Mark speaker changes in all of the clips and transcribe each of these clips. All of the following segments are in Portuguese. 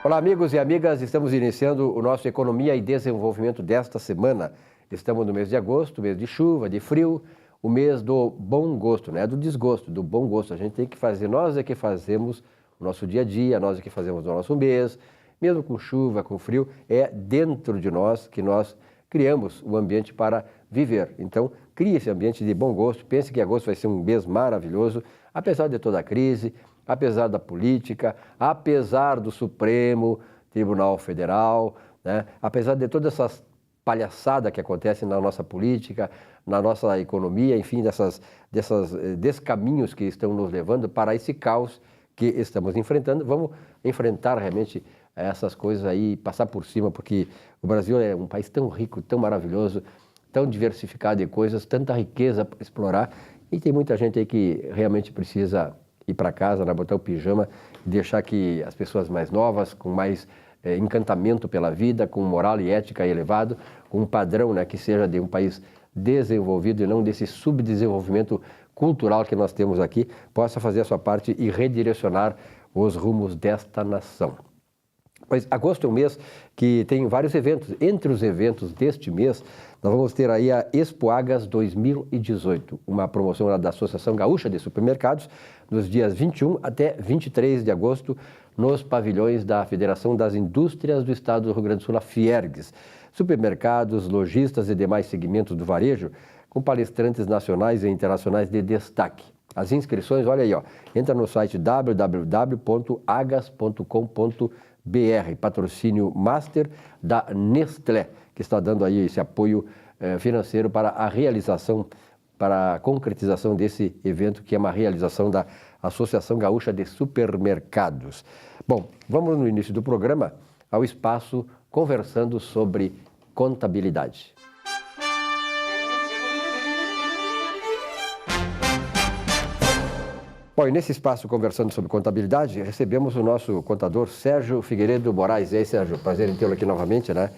Speaker 1: Olá, amigos e amigas, estamos iniciando o nosso Economia e Desenvolvimento desta semana. Estamos no mês de agosto, mês de chuva, de frio, o mês do bom gosto, não é do desgosto, do bom gosto. A gente tem que fazer, nós é que fazemos o nosso dia a dia, nós é que fazemos o nosso mês, mesmo com chuva, com frio, é dentro de nós que nós criamos o ambiente para viver. Então, crie esse ambiente de bom gosto, pense que agosto vai ser um mês maravilhoso, apesar de toda a crise, apesar da política, apesar do Supremo Tribunal Federal, né? Apesar de todas essas palhaçadas que acontecem na nossa política, na nossa economia, enfim, desses caminhos que estão nos levando para esse caos que estamos enfrentando, vamos enfrentar realmente essas coisas aí, passar por cima, porque o Brasil é um país tão rico, tão maravilhoso, tão diversificado de coisas, tanta riqueza para explorar, e tem muita gente aí que realmente precisa ir para casa, né, botar o pijama e deixar que as pessoas mais novas, com mais encantamento pela vida, com moral e ética elevado, com um padrão, né, que seja de um país desenvolvido e não desse subdesenvolvimento cultural que nós temos aqui, possa fazer a sua parte e redirecionar os rumos desta nação. Pois agosto é um mês que tem vários eventos. Entre os eventos deste mês, nós vamos ter aí a Expo Agas 2018, uma promoção da Associação Gaúcha de Supermercados, nos dias 21 até 23 de agosto, nos pavilhões da Federação das Indústrias do Estado do Rio Grande do Sul, a Fiergs. Supermercados, lojistas e demais segmentos do varejo, com palestrantes nacionais e internacionais de destaque. As inscrições, olha aí, ó, entra no site www.agas.com.br, patrocínio master da Nestlé, que está dando aí esse apoio financeiro para a realização, para a concretização desse evento, que é uma realização da Associação Gaúcha de Supermercados. Bom, vamos no início do programa ao espaço conversando sobre contabilidade. Bom, e nesse espaço conversando sobre contabilidade, recebemos o nosso contador Sérgio Figueiredo Moraes. E aí, Sérgio, prazer em tê-lo aqui novamente, né?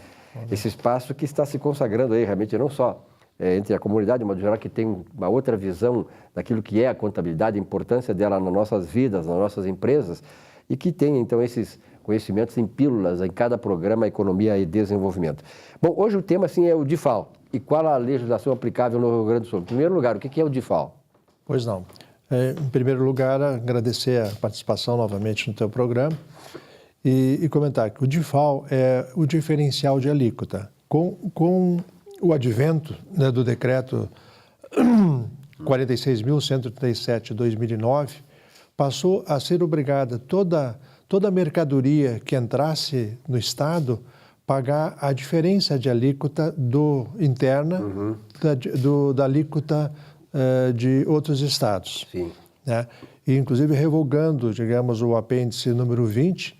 Speaker 1: Esse espaço que está se consagrando aí, realmente, não só entre a comunidade, de modo geral, que tem uma outra visão daquilo que é a contabilidade, a importância dela nas nossas vidas, nas nossas empresas, e que tem, então, esses conhecimentos em pílulas em cada programa Economia e Desenvolvimento. Bom, hoje o tema, assim, é o DIFAL. E qual a legislação aplicável no Rio Grande do Sul? Em primeiro lugar, o que é o DIFAL?
Speaker 2: Pois não. Em primeiro lugar, agradecer a participação novamente no teu programa e comentar que o DIFAL é o diferencial de alíquota. Com o advento, né, do decreto 46.137 de 2009, passou a ser obrigada toda mercadoria que entrasse no Estado pagar a diferença de alíquota interna da alíquota de outros estados.
Speaker 1: Sim.
Speaker 2: Né? E, inclusive, revogando, digamos, o apêndice número 20,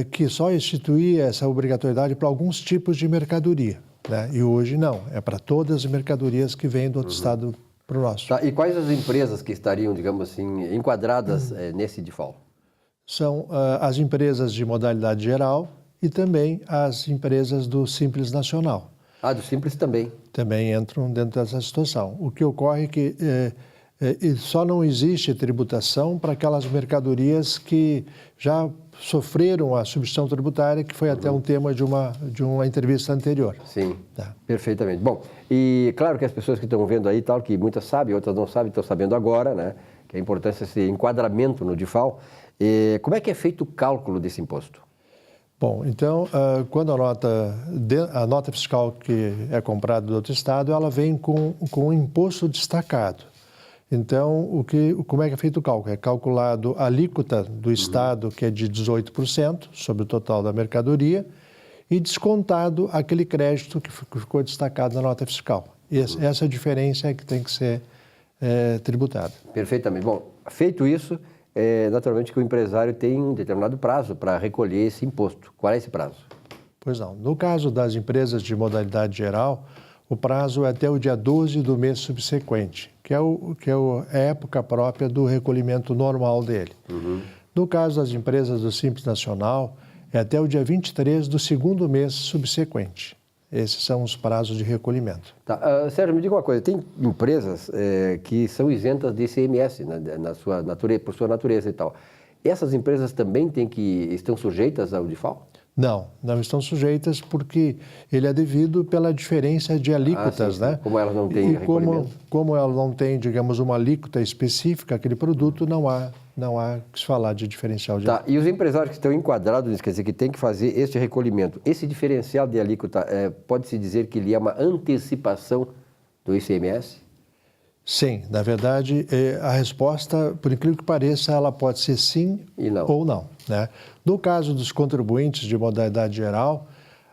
Speaker 2: que só instituía essa obrigatoriedade para alguns tipos de mercadoria. Né? E hoje não, é para todas as mercadorias que vêm do outro estado para o nosso.
Speaker 1: Tá, e quais as empresas que estariam, digamos assim, enquadradas nesse DIFAL?
Speaker 2: São as empresas de modalidade geral e também as empresas do Simples Nacional.
Speaker 1: Ah, do Simples também.
Speaker 2: Também entram dentro dessa situação. O que ocorre é que só não existe tributação para aquelas mercadorias que já sofreram a substituição tributária, que foi até um tema de uma entrevista anterior.
Speaker 1: Sim,
Speaker 2: tá.
Speaker 1: Perfeitamente. Bom, e claro que as pessoas que estão vendo aí, tal, que muitas sabem, outras não sabem, estão sabendo agora, né, que a importância desse enquadramento no DIFAL. Como é que é feito o cálculo desse imposto?
Speaker 2: Bom, então, quando a nota fiscal que é comprada do outro estado, ela vem com um imposto destacado. Então, como é que é feito o cálculo? É calculado a alíquota do estado, que é de 18% sobre o total da mercadoria, e descontado aquele crédito que ficou destacado na nota fiscal. Essa diferença é que tem que ser tributada.
Speaker 1: Perfeitamente. Bom, feito isso, naturalmente que o empresário tem um determinado prazo para recolher esse imposto. Qual é esse prazo?
Speaker 2: Pois não. No caso das empresas de modalidade geral, o prazo é até o dia 12 do mês subsequente, que é a época própria do recolhimento normal dele. No caso das empresas do Simples Nacional, é até o dia 23 do segundo mês subsequente. Esses são os prazos de recolhimento.
Speaker 1: Tá. Sérgio, me diga uma coisa, tem empresas que são isentas de ICMS, né, por sua natureza e tal. Essas empresas também estão sujeitas ao DIFAL?
Speaker 2: Não estão sujeitas porque ele é devido pela diferença de alíquotas,
Speaker 1: sim.
Speaker 2: né?
Speaker 1: Como elas não têm recolhimento.
Speaker 2: Como ela não tem, digamos, uma alíquota específica, aquele produto, não há que se falar de diferencial de alíquota.
Speaker 1: E os empresários que estão enquadrados, quer dizer, que têm que fazer este recolhimento, esse diferencial de alíquota, pode-se dizer que ele é uma antecipação do ICMS?
Speaker 2: Sim, na verdade, a resposta, por incrível que pareça, ela pode ser sim ou não, né? No caso dos contribuintes de modalidade geral,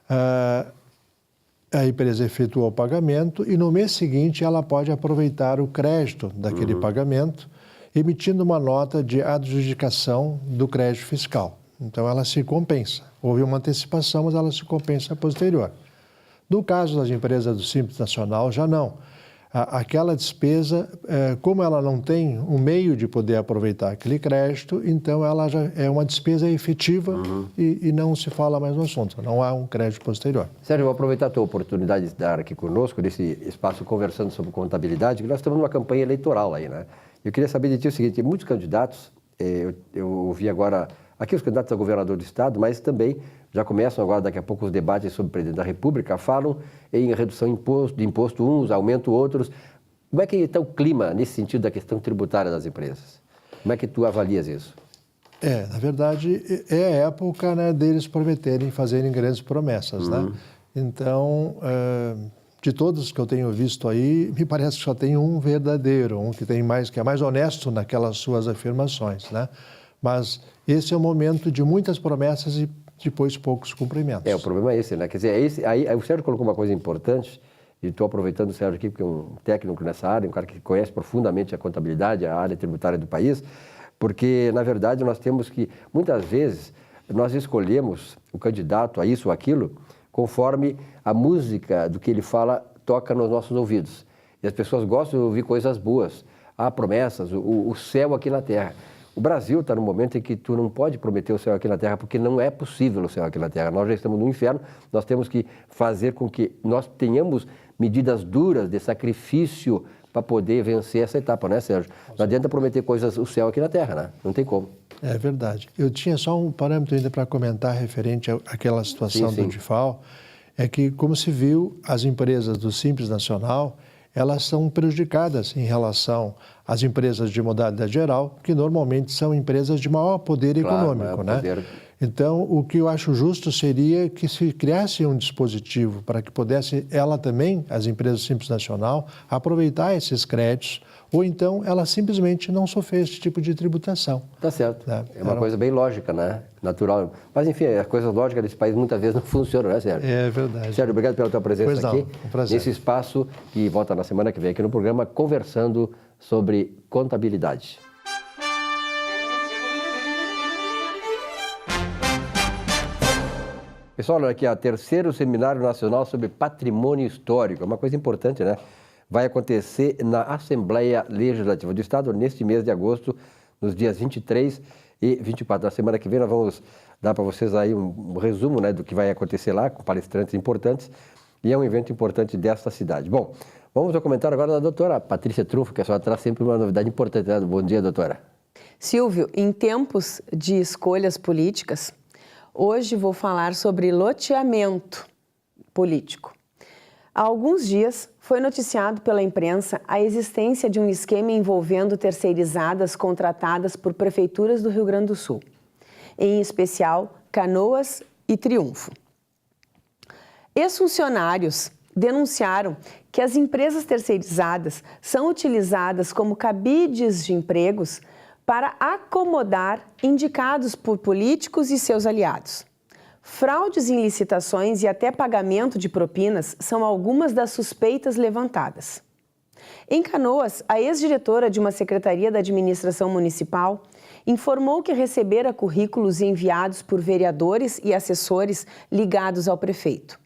Speaker 2: a empresa efetua o pagamento e no mês seguinte ela pode aproveitar o crédito daquele pagamento, emitindo uma nota de adjudicação do crédito fiscal. Então ela se compensa. Houve uma antecipação, mas ela se compensa posterior. No caso das empresas do Simples Nacional, já não. Aquela despesa, como ela não tem um meio de poder aproveitar aquele crédito, então ela já é uma despesa efetiva e não se fala mais no assunto, não há um crédito posterior.
Speaker 1: Sérgio, eu vou aproveitar a tua oportunidade de estar aqui conosco, nesse espaço conversando sobre contabilidade, que nós estamos numa campanha eleitoral aí, né? Eu queria saber de ti o seguinte, muitos candidatos, eu ouvi agora, aqui os candidatos a governador do estado, mas também já começam agora, daqui a pouco, os debates sobre o presidente da República, falam em redução de imposto uns, aumento outros. Como é que está o clima nesse sentido da questão tributária das empresas? Como é que tu avalias isso?
Speaker 2: Na verdade, é a época, né, deles prometerem, fazerem grandes promessas, né? Então, de todos que eu tenho visto aí, me parece que só tem um verdadeiro, um que é mais honesto naquelas suas afirmações, né? Mas esse é o momento de muitas promessas e depois poucos cumprimentos.
Speaker 1: O problema é esse, né? Quer dizer, aí o Sérgio colocou uma coisa importante, e estou aproveitando o Sérgio aqui, porque é um técnico nessa área, um cara que conhece profundamente a contabilidade, a área tributária do país, porque, na verdade, nós temos que, muitas vezes, nós escolhemos o candidato a isso ou aquilo conforme a música do que ele fala toca nos nossos ouvidos. E as pessoas gostam de ouvir coisas boas, promessas, o céu aqui na terra. O Brasil está num momento em que tu não pode prometer o céu aqui na terra, porque não é possível o céu aqui na terra. Nós já estamos no inferno, nós temos que fazer com que nós tenhamos medidas duras de sacrifício para poder vencer essa etapa, né, Sérgio? Não adianta prometer coisas, o céu aqui na terra, né? Não tem como.
Speaker 2: É verdade. Eu tinha só um parâmetro ainda para comentar referente àquela situação do DIFAL, é que, como se viu, as empresas do Simples Nacional, elas são prejudicadas em relação às empresas de modalidade geral, que normalmente são empresas de maior poder econômico, né? Então, o que eu acho justo seria que se criasse um dispositivo para que pudesse ela também, as empresas Simples Nacional, aproveitar esses créditos, ou então ela simplesmente não sofrer esse tipo de tributação.
Speaker 1: Tá certo. É uma coisa bem lógica, né? Natural. Mas, enfim, as coisas lógicas desse país muitas vezes não funcionam, né, Sérgio?
Speaker 2: É verdade.
Speaker 1: Sérgio, obrigado pela tua presença aqui.
Speaker 2: Um prazer.
Speaker 1: Nesse espaço que volta na semana que vem aqui no programa, conversando sobre contabilidade. Pessoal, olha aqui, terceiro Seminário Nacional sobre Patrimônio Histórico. É uma coisa importante, né? Vai acontecer na Assembleia Legislativa do Estado neste mês de agosto, nos dias 23 e 24. Na semana que vem nós vamos dar para vocês aí um resumo, né, do que vai acontecer lá, com palestrantes importantes, e é um evento importante desta cidade. Bom, vamos ao comentário agora da doutora Patrícia Trunfo, que a senhora traz sempre uma novidade importante, né? Bom dia, doutora.
Speaker 3: Silvio, em tempos de escolhas políticas, hoje vou falar sobre loteamento político. Há alguns dias foi noticiado pela imprensa a existência de um esquema envolvendo terceirizadas contratadas por prefeituras do Rio Grande do Sul, em especial Canoas e Triunfo. Ex-funcionários denunciaram que as empresas terceirizadas são utilizadas como cabides de empregos para acomodar indicados por políticos e seus aliados. Fraudes em licitações e até pagamento de propinas são algumas das suspeitas levantadas. Em Canoas, a ex-diretora de uma secretaria da administração municipal informou que recebera currículos enviados por vereadores e assessores ligados ao prefeito.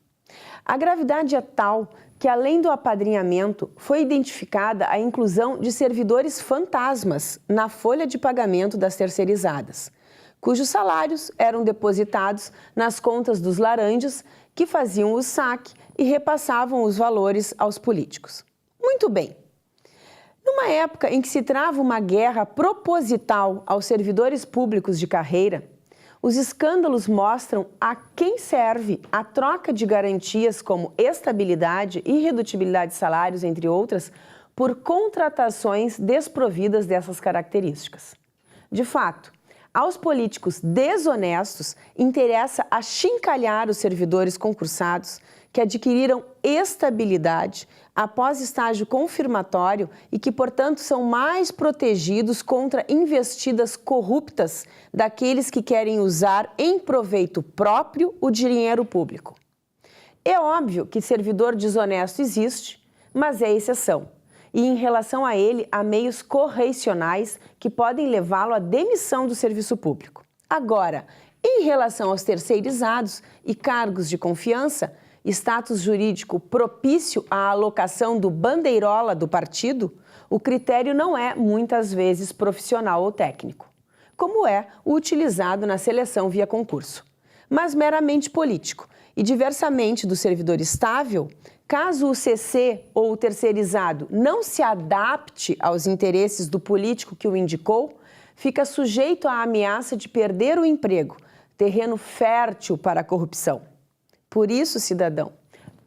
Speaker 3: A gravidade é tal que, além do apadrinhamento, foi identificada a inclusão de servidores fantasmas na folha de pagamento das terceirizadas, cujos salários eram depositados nas contas dos laranjas, que faziam o saque e repassavam os valores aos políticos. Muito bem. Numa época em que se trava uma guerra proposital aos servidores públicos de carreira, os escândalos mostram a quem serve a troca de garantias como estabilidade e redutibilidade de salários, entre outras, por contratações desprovidas dessas características. De fato, aos políticos desonestos interessa achincalhar os servidores concursados que adquiriram estabilidade após estágio confirmatório e que, portanto, são mais protegidos contra investidas corruptas daqueles que querem usar em proveito próprio o dinheiro público. É óbvio que servidor desonesto existe, mas é exceção. E, em relação a ele, há meios correicionais que podem levá-lo à demissão do serviço público. Agora, em relação aos terceirizados e cargos de confiança, status jurídico propício à alocação do bandeirola do partido, o critério não é, muitas vezes, profissional ou técnico, como é o utilizado na seleção via concurso, mas meramente político. E, diversamente do servidor estável, caso o CC ou o terceirizado não se adapte aos interesses do político que o indicou, fica sujeito à ameaça de perder o emprego, terreno fértil para a corrupção. Por isso, cidadão,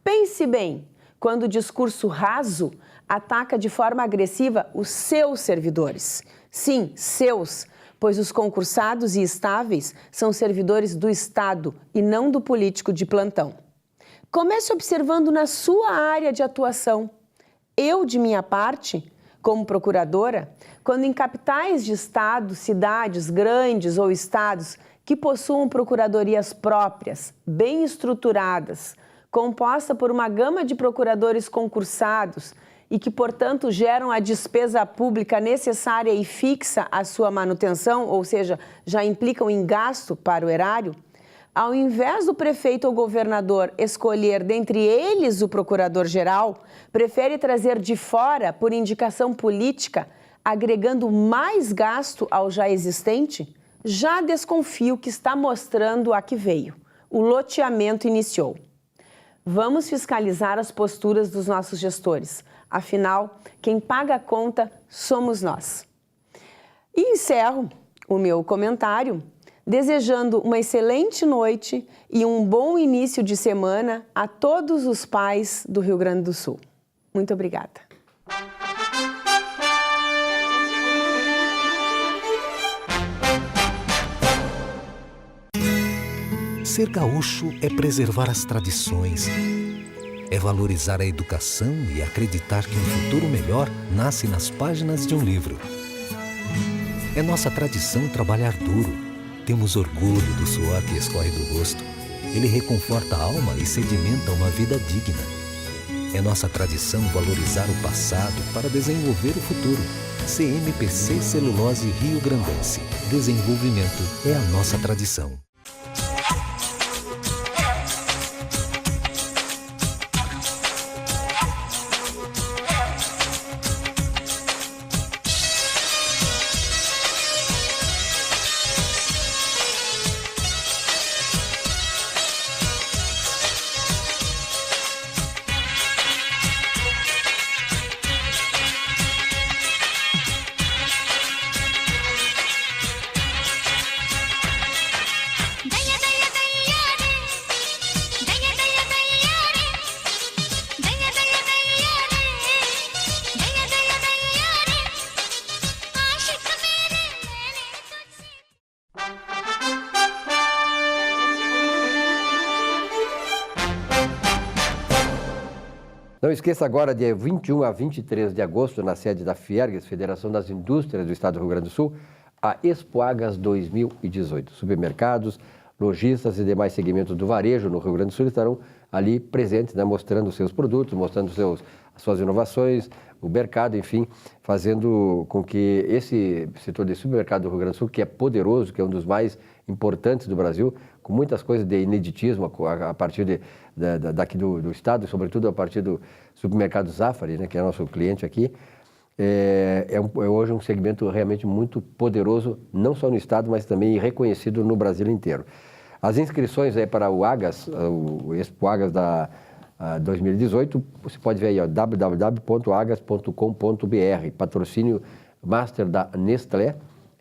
Speaker 3: pense bem quando o discurso raso ataca de forma agressiva os seus servidores. Sim, seus, pois os concursados e estáveis são servidores do Estado e não do político de plantão. Comece observando na sua área de atuação. Eu, de minha parte, como procuradora, quando em capitais de estado, cidades grandes ou estados que possuam procuradorias próprias, bem estruturadas, composta por uma gama de procuradores concursados e que, portanto, geram a despesa pública necessária e fixa à sua manutenção, ou seja, já implicam em gasto para o erário, ao invés do prefeito ou governador escolher dentre eles o procurador-geral, prefere trazer de fora por indicação política, agregando mais gasto ao já existente? Já desconfio que está mostrando a que veio. O loteamento iniciou. Vamos fiscalizar as posturas dos nossos gestores. Afinal, quem paga a conta somos nós. E encerro o meu comentário desejando uma excelente noite e um bom início de semana a todos os pais do Rio Grande do Sul. Muito obrigada.
Speaker 4: Ser gaúcho é preservar as tradições, é valorizar a educação e acreditar que um futuro melhor nasce nas páginas de um livro. É nossa tradição trabalhar duro, temos orgulho do suor que escorre do rosto. Ele reconforta a alma e sedimenta uma vida digna. É nossa tradição valorizar o passado para desenvolver o futuro. CMPC Celulose Rio Grandense. Desenvolvimento é a nossa tradição.
Speaker 1: Não esqueça agora, dia 21 a 23 de agosto, na sede da Fiergues, Federação das Indústrias do Estado do Rio Grande do Sul, a Expoagas 2018. Supermercados, lojistas e demais segmentos do varejo no Rio Grande do Sul estarão ali presentes, né, mostrando os seus produtos, mostrando as suas inovações, o mercado, enfim, fazendo com que esse setor de supermercado do Rio Grande do Sul, que é poderoso, que é um dos mais importantes do Brasil, com muitas coisas de ineditismo a partir daqui do Estado, sobretudo a partir do supermercado Zafari, né, que é nosso cliente aqui, é hoje um segmento realmente muito poderoso, não só no Estado, mas também reconhecido no Brasil inteiro. As inscrições para o Agas, o Expo Agas 2018. Você pode ver aí, ó, www.agas.com.br, patrocínio master da Nestlé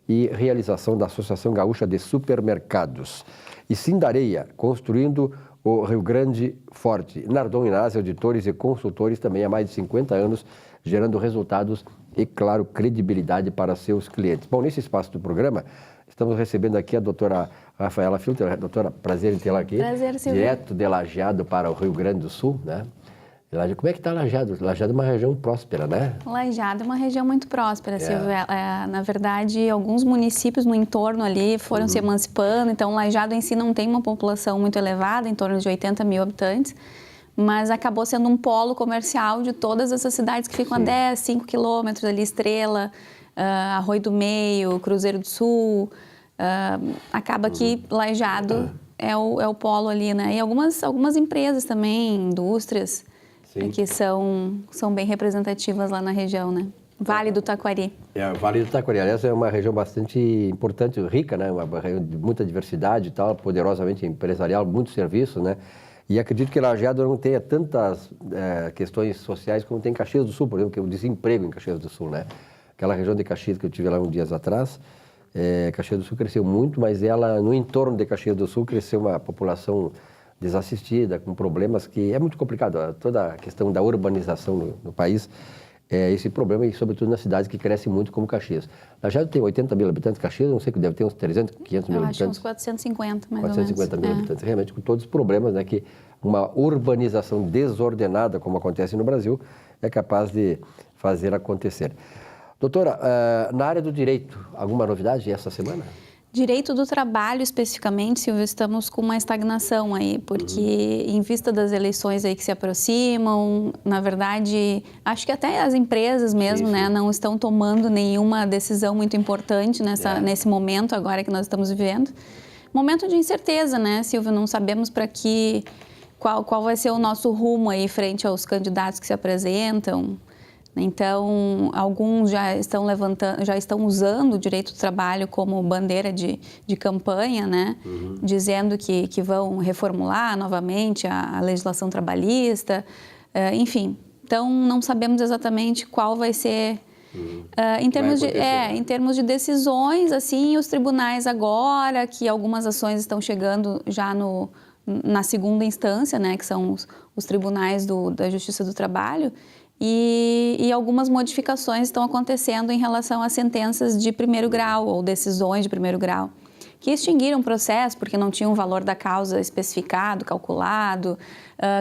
Speaker 1: e realização da Associação Gaúcha de Supermercados. E Sindareia, construindo o Rio Grande Forte. Nardon Inácio, auditores e consultores também há mais de 50 anos, gerando resultados e, claro, credibilidade para seus clientes. Bom, nesse espaço do programa, estamos recebendo aqui a doutora Rafaela Filter. Doutora, prazer em tê-la aqui.
Speaker 3: Prazer, Silvio.
Speaker 1: Direto de Lajeado para o Rio Grande do Sul, né? Como é que está Lajeado? Lajeado é uma região próspera, né?
Speaker 5: Lajeado é uma região muito próspera, Silvio. Na verdade, alguns municípios no entorno ali foram se emancipando, então Lajeado em si não tem uma população muito elevada, em torno de 80 mil habitantes, mas acabou sendo um polo comercial de todas essas cidades que ficam a 10, 5 quilômetros ali, Estrela, Arroio do Meio, Cruzeiro do Sul. Acaba que Lajeado é o polo ali, né? E algumas empresas também, indústrias, que são bem representativas lá na região, né? Vale do Taquari.
Speaker 1: O Vale do Taquari, aliás, é uma região bastante importante, rica, né? Uma região de muita diversidade e tal, poderosamente empresarial, muitos serviços, né? E acredito que Lajeado não tenha tantas questões sociais como tem Caxias do Sul, por exemplo, que é o desemprego em Caxias do Sul, né? Aquela região de Caxias que eu tive lá uns dias atrás, Caxias do Sul cresceu muito, mas ela, no entorno de Caxias do Sul, cresceu uma população desassistida, com problemas que é muito complicado. Toda a questão da urbanização no país é esse problema, e sobretudo nas cidades que crescem muito, como Caxias. Lajeado tem 80 mil habitantes, Caxias, não sei, que deve ter uns 300, 500 mil habitantes.
Speaker 5: Eu acho uns 450, mais ou menos.
Speaker 1: 450 mil habitantes, realmente com todos os problemas, né, que uma urbanização desordenada, como acontece no Brasil, é capaz de fazer acontecer. Doutora, na área do direito, alguma novidade essa semana?
Speaker 5: Direito do trabalho, especificamente, Silvio, estamos com uma estagnação aí, porque em vista das eleições aí que se aproximam, na verdade, acho que até as empresas mesmo, né, não estão tomando nenhuma decisão muito importante nesse momento agora que nós estamos vivendo. Momento de incerteza, né, Silvio? Não sabemos qual vai ser o nosso rumo aí frente aos candidatos que se apresentam. Então, alguns já estão usando o direito do trabalho como bandeira de campanha, né? Dizendo que vão reformular novamente a legislação trabalhista, enfim. Então, não sabemos exatamente qual vai ser, em termos de decisões, assim, os tribunais agora, que algumas ações estão chegando já na segunda instância, né? Que são os tribunais da Justiça do Trabalho. E algumas modificações estão acontecendo em relação a sentenças de primeiro grau ou decisões de primeiro grau, que extinguiram o processo porque não tinham o valor da causa especificado, calculado,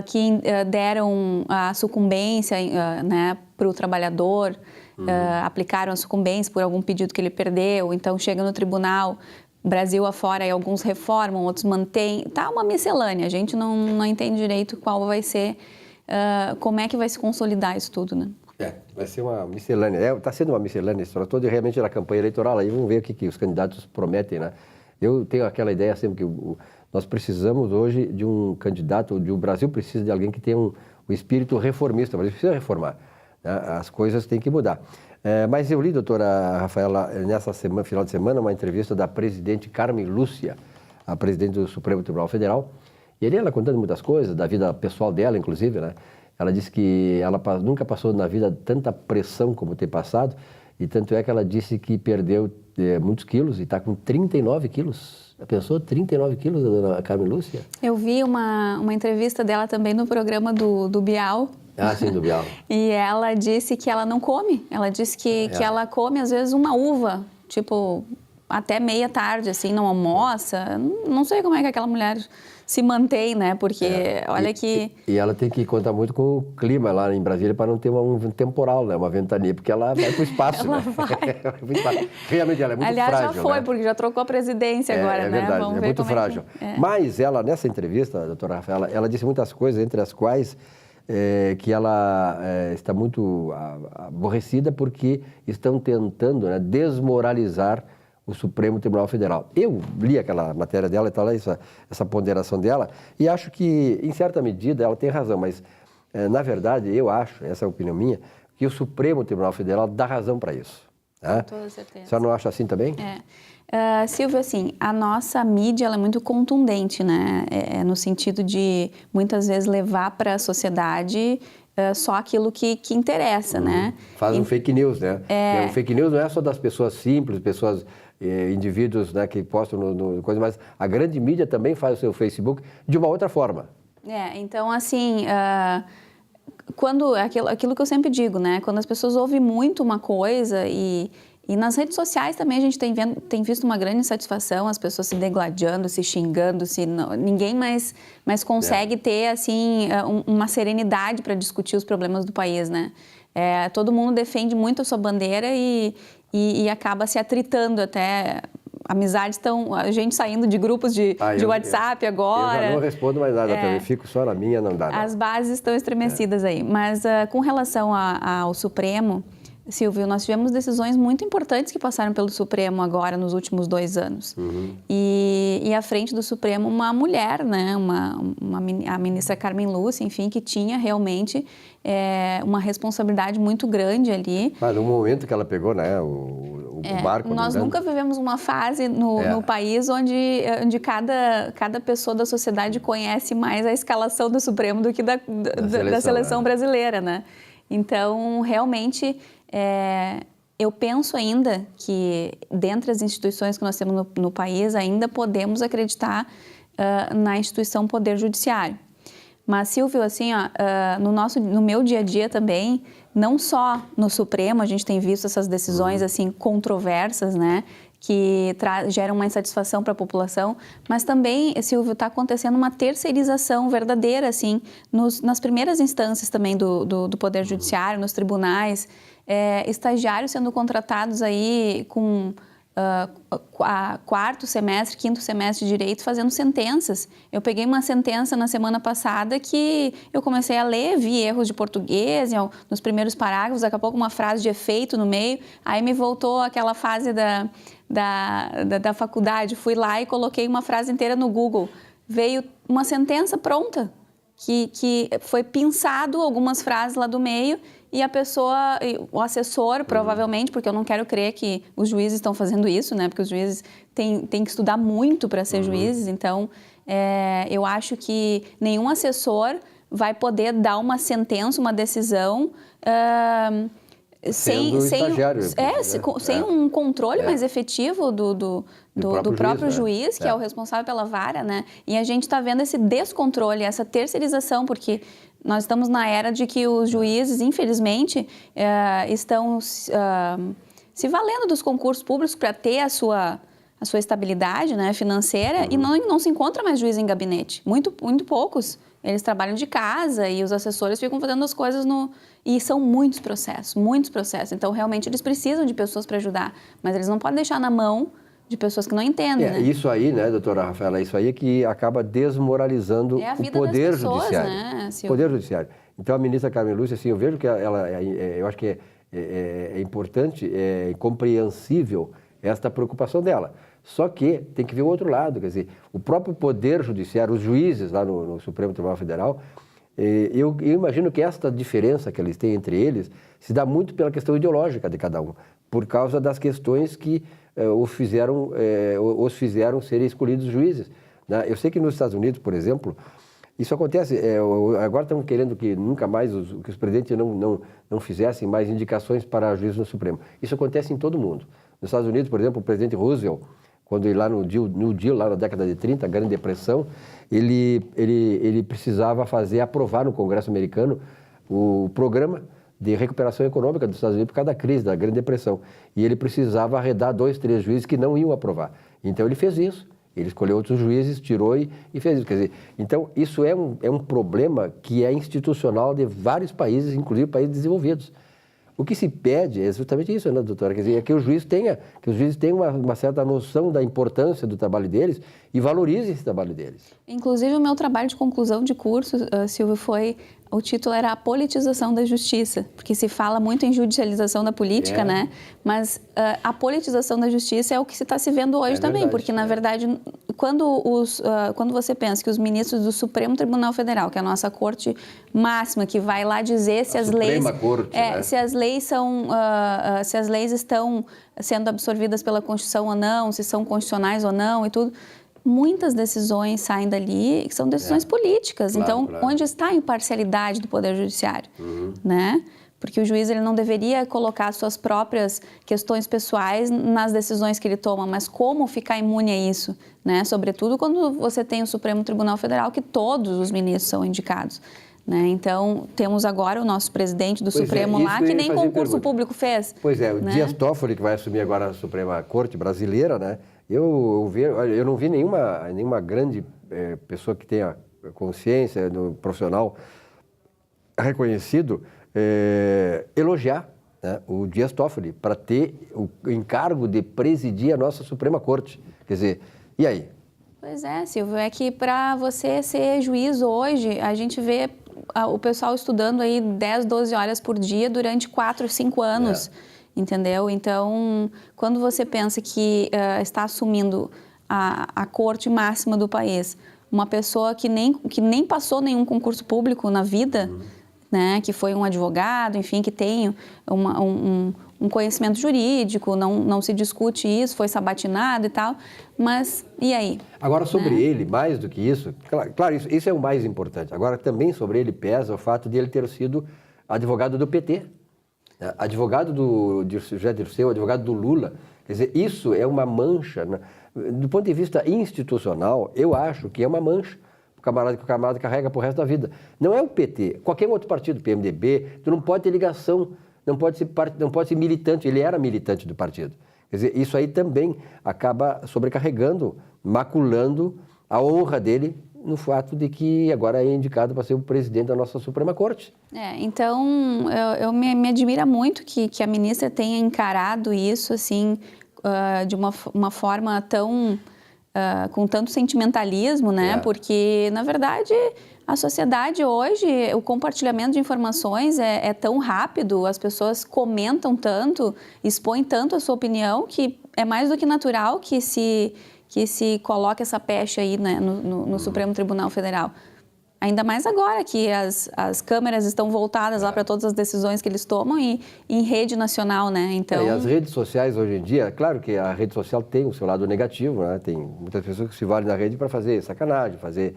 Speaker 5: que deram a sucumbência né, para o trabalhador, aplicaram a sucumbência por algum pedido que ele perdeu, então chega no tribunal, Brasil afora, e alguns reformam, outros mantêm, tá uma miscelânea, a gente não entende direito qual vai ser, como é que vai se consolidar isso tudo, né?
Speaker 1: Vai ser uma miscelânea. Está sendo uma miscelânea a história toda, e realmente na campanha eleitoral, aí vamos ver o que os candidatos prometem, né? Eu tenho aquela ideia sempre que nós precisamos hoje de um candidato, o Brasil precisa de alguém que tenha o espírito reformista, mas precisa reformar, né? As coisas têm que mudar. Mas eu li, doutora Rafaela, nessa semana, final de semana, uma entrevista da presidente Carmen Lúcia, a presidente do Supremo Tribunal Federal, e ela contando muitas coisas, da vida pessoal dela, inclusive, né? Ela disse que ela nunca passou na vida tanta pressão como tem passado, e tanto é que ela disse que perdeu muitos quilos e está com 39 quilos. Já pensou? 39 quilos, a dona Carmen Lúcia?
Speaker 5: Eu vi uma entrevista dela também no programa do Bial.
Speaker 1: Ah, sim, do Bial.
Speaker 5: E ela disse que ela não come. Ela disse que ela come, às vezes, uma uva, tipo, até meia tarde, assim, não almoça. Não sei como é que aquela mulher se mantém, né? Porque olha que...
Speaker 1: E ela tem que contar muito com o clima lá em Brasília para não ter um temporal, né? Uma ventania, porque ela vai para o espaço,
Speaker 5: ela
Speaker 1: né?
Speaker 5: vai.
Speaker 1: Realmente ela é muito
Speaker 5: Aliás,
Speaker 1: frágil,
Speaker 5: já foi,
Speaker 1: né?
Speaker 5: porque já trocou a presidência agora, né?
Speaker 1: É verdade,
Speaker 5: Vamos
Speaker 1: é
Speaker 5: ver
Speaker 1: muito
Speaker 5: como
Speaker 1: frágil. Mas ela, nessa entrevista, a doutora Rafaela, ela disse muitas coisas, entre as quais que ela está muito aborrecida porque estão tentando, né, desmoralizar o Supremo Tribunal Federal. Eu li aquela matéria dela e tal, essa ponderação dela, e acho que, em certa medida, ela tem razão, mas, na verdade, eu acho, essa é a opinião minha, que o Supremo Tribunal Federal dá razão para isso. Né?
Speaker 5: Com toda certeza.
Speaker 1: A senhora não acha assim também?
Speaker 5: Silvio, assim, a nossa mídia ela é muito contundente, né? No sentido de, muitas vezes, levar para a sociedade só aquilo que interessa, né?
Speaker 1: Faz um fake news, né? O fake news não é só das pessoas simples, pessoas, indivíduos, né, que postam no coisa, mas a grande mídia também faz o seu Facebook de uma outra forma.
Speaker 5: Então, assim, quando aquilo que eu sempre digo, né? Quando as pessoas ouvem muito uma coisa e nas redes sociais também a gente tem visto uma grande insatisfação, as pessoas se degladiando, se xingando, ninguém mais consegue ter, assim, uma serenidade para discutir os problemas do país, né? Todo mundo defende muito a sua bandeira e acaba se atritando até. Amizades a gente saindo de grupos de WhatsApp agora.
Speaker 1: Eu já não respondo mais nada também, fico só na minha, não dá. Não.
Speaker 5: As bases estão estremecidas aí. Mas com relação ao Supremo, Silvio, nós tivemos decisões muito importantes que passaram pelo Supremo agora, nos últimos 2 anos. E à frente do Supremo, uma mulher, né? A ministra Carmen Lúcia, enfim, que tinha realmente uma responsabilidade muito grande ali.
Speaker 1: Mas no momento que ela pegou, né, o marco...
Speaker 5: Nós nunca vivemos uma fase no país onde cada pessoa da sociedade conhece mais a escalação do Supremo do que da seleção brasileira, né? Então, realmente... eu penso ainda que, dentre as instituições que nós temos no país, ainda podemos acreditar na instituição Poder Judiciário. Mas, Silvio, assim, no meu dia a dia também, não só no Supremo, a gente tem visto essas decisões assim controversas, né, que geram uma insatisfação para a população, mas também, Silvio, está acontecendo uma terceirização verdadeira, assim, nas primeiras instâncias também do Poder Judiciário, nos tribunais, estagiários sendo contratados aí com quarto semestre, quinto semestre de Direito, fazendo sentenças. Eu peguei uma sentença na semana passada que eu comecei a ler, vi erros de português nos primeiros parágrafos, daqui a pouco uma frase de efeito no meio, aí me voltou aquela fase da faculdade, fui lá e coloquei uma frase inteira no Google. Veio uma sentença pronta, que foi pinçado algumas frases lá do meio e a pessoa, o assessor, provavelmente, porque eu não quero crer que os juízes estão fazendo isso, né? Porque os juízes têm que estudar muito para ser juízes, então eu acho que nenhum assessor vai poder dar uma sentença, uma decisão sem um controle mais efetivo do próprio juiz, que é o responsável pela vara, né? E a gente está vendo esse descontrole, essa terceirização, porque nós estamos na era de que os juízes, infelizmente, estão se valendo dos concursos públicos para ter a sua estabilidade, né, financeira, e não se encontra mais juiz em gabinete. Muito, muito poucos. Eles trabalham de casa e os assessores ficam fazendo as coisas E são muitos processos. Então, realmente, eles precisam de pessoas para ajudar, mas eles não podem deixar na mão de pessoas que não entendem, né?
Speaker 1: Isso aí, né, doutora Rafaela, isso aí é que acaba desmoralizando o Poder Judiciário.
Speaker 5: Né,
Speaker 1: Poder Judiciário. Então, a ministra Carmen Lúcia, assim, eu vejo que eu acho que é importante, é compreensível esta preocupação dela. Só que tem que ver o outro lado, quer dizer, o próprio Poder Judiciário, os juízes lá no Supremo Tribunal Federal, eu imagino que esta diferença que eles têm entre eles se dá muito pela questão ideológica de cada um, por causa das questões que os fizeram serem escolhidos juízes, né? Eu sei que nos Estados Unidos, por exemplo, isso acontece, agora estão querendo que nunca mais que os presidentes não fizessem mais indicações para juízes no Supremo. Isso acontece em todo mundo. Nos Estados Unidos, por exemplo, o presidente Roosevelt, quando ele lá no deal, lá na década de 30, a Grande Depressão, ele precisava aprovar no Congresso americano o programa de recuperação econômica dos Estados Unidos por causa da crise, da Grande Depressão. E ele precisava arredar 2, 3 juízes que não iam aprovar. Então ele fez isso. Ele escolheu outros juízes, tirou e fez isso. Quer dizer, então isso é um problema que é institucional de vários países, inclusive países desenvolvidos. O que se pede é justamente isso, né, doutora? Quer dizer, é que os juízes tenham uma certa noção da importância do trabalho deles e valorizem esse trabalho deles.
Speaker 5: Inclusive, o meu trabalho de conclusão de curso, Silvio, foi o título era A Politização da Justiça, porque se fala muito em judicialização da política, né? Mas a politização da justiça é o que se está se vendo hoje também,
Speaker 1: verdade,
Speaker 5: porque, na verdade, quando você pensa que os ministros do Supremo Tribunal Federal, que é a nossa corte máxima, que vai lá dizer se as leis...
Speaker 1: Corte, né?
Speaker 5: Se as leis são... se as leis estão sendo absorvidas pela Constituição ou não, se são constitucionais ou não e tudo... Muitas decisões saem dali que são decisões políticas.
Speaker 1: Claro,
Speaker 5: então,
Speaker 1: claro.
Speaker 5: onde está a imparcialidade do Poder Judiciário? Né? Porque o juiz ele não deveria colocar suas próprias questões pessoais nas decisões que ele toma, mas como ficar imune a isso? Né? Sobretudo quando você tem o Supremo Tribunal Federal, que todos os ministros são indicados. Né? Então, temos agora o nosso presidente do Supremo lá, que nem concurso público fez.
Speaker 1: Pois é, o
Speaker 5: né?
Speaker 1: Dias Toffoli, que vai assumir agora a Suprema Corte Brasileira, né? Eu não vi nenhuma grande pessoa que tenha consciência no profissional reconhecido elogiar, né, o Dias Toffoli para ter o encargo de presidir a nossa Suprema Corte. Quer dizer, e aí?
Speaker 5: Pois é, Silvio, é que para você ser juiz hoje, a gente vê o pessoal estudando aí 10, 12 horas por dia durante 4, 5 anos. Entendeu? Então, quando você pensa que está assumindo a corte máxima do país, uma pessoa que nem passou nenhum concurso público na vida, né, que foi um advogado, enfim, que tem um conhecimento jurídico, não se discute isso, foi sabatinado e tal, mas e aí?
Speaker 1: Agora, sobre ele, mais do que isso, claro, isso é o mais importante. Agora, também sobre ele pesa o fato de ele ter sido advogado do PT. Advogado do José Dirceu, advogado do Lula, quer dizer, isso é uma mancha, né? Do ponto de vista institucional, eu acho que é uma mancha que o camarada carrega pro resto da vida. Não é o PT, qualquer outro partido, PMDB, tu não pode ter ligação, não pode ser militante, ele era militante do partido. Quer dizer, isso aí também acaba sobrecarregando, maculando a honra dele no fato de que agora é indicado para ser o presidente da nossa Suprema Corte.
Speaker 5: Então, eu me admira muito que a ministra tenha encarado isso assim, de uma forma tão, com tanto sentimentalismo, né? Porque, na verdade, a sociedade hoje, o compartilhamento de informações é tão rápido, as pessoas comentam tanto, expõem tanto a sua opinião, que é mais do que natural que se coloque essa pecha aí, né, no Supremo Tribunal Federal. Ainda mais agora que as câmeras estão voltadas lá para todas as decisões que eles tomam e em rede nacional, né? Então...
Speaker 1: E as redes sociais hoje em dia, claro que a rede social tem o seu lado negativo, né? Tem muitas pessoas que se valem da rede para fazer sacanagem, fazer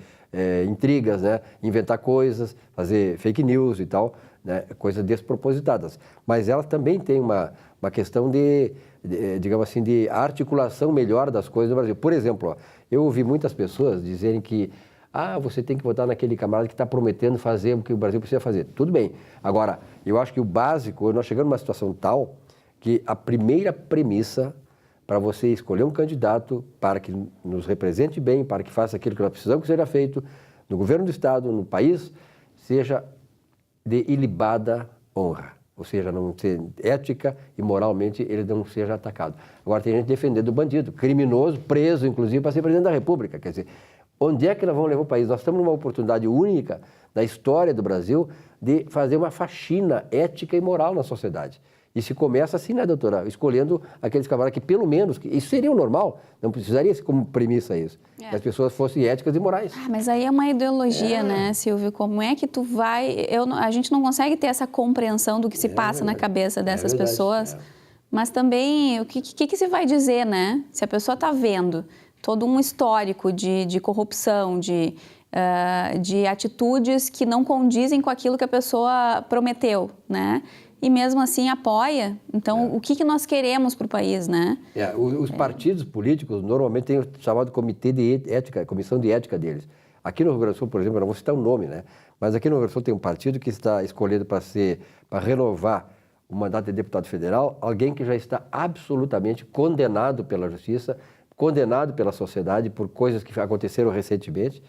Speaker 1: intrigas, né? Inventar coisas, fazer fake news e tal, né? Coisas despropositadas. Mas ela também tem uma questão digamos assim, de articulação melhor das coisas no Brasil. Por exemplo, ó, eu ouvi muitas pessoas dizerem que você tem que votar naquele camarada que está prometendo fazer o que o Brasil precisa fazer. Tudo bem. Agora, eu acho que o básico, nós chegamos numa situação tal que a primeira premissa para você escolher um candidato para que nos represente bem, para que faça aquilo que nós precisamos que seja feito no governo do Estado, no país, seja de ilibada honra. Ou seja, não ser ética e moralmente ele não seja atacado. Agora tem gente defendendo o bandido, criminoso, preso inclusive para ser presidente da República. Quer dizer, onde é que nós vamos levar o país? Nós estamos numa oportunidade única da história do Brasil de fazer uma faxina ética e moral na sociedade. E se começa assim, né, doutora? Escolhendo aqueles camaradas que, pelo menos, isso seria o normal, não precisaria ser como premissa isso. Que as pessoas fossem éticas e morais.
Speaker 5: Mas aí é uma ideologia, né, Silvio? Como é que tu vai... a gente não consegue ter essa compreensão do que se passa na cabeça dessas pessoas. Mas também, o que se vai dizer, né? Se a pessoa está vendo todo um histórico de corrupção, de atitudes que não condizem com aquilo que a pessoa prometeu, né? E mesmo assim apoia. Então, o que nós queremos para o país, né?
Speaker 1: Os partidos políticos normalmente têm o chamado comitê de ética, comissão de ética deles. Aqui no Rio Grande do Sul, por exemplo, eu não vou citar o nome, né? Mas aqui no Rio Grande do Sul tem um partido que está escolhido para renovar o mandato de deputado federal, alguém que já está absolutamente condenado pela justiça, condenado pela sociedade por coisas que aconteceram recentemente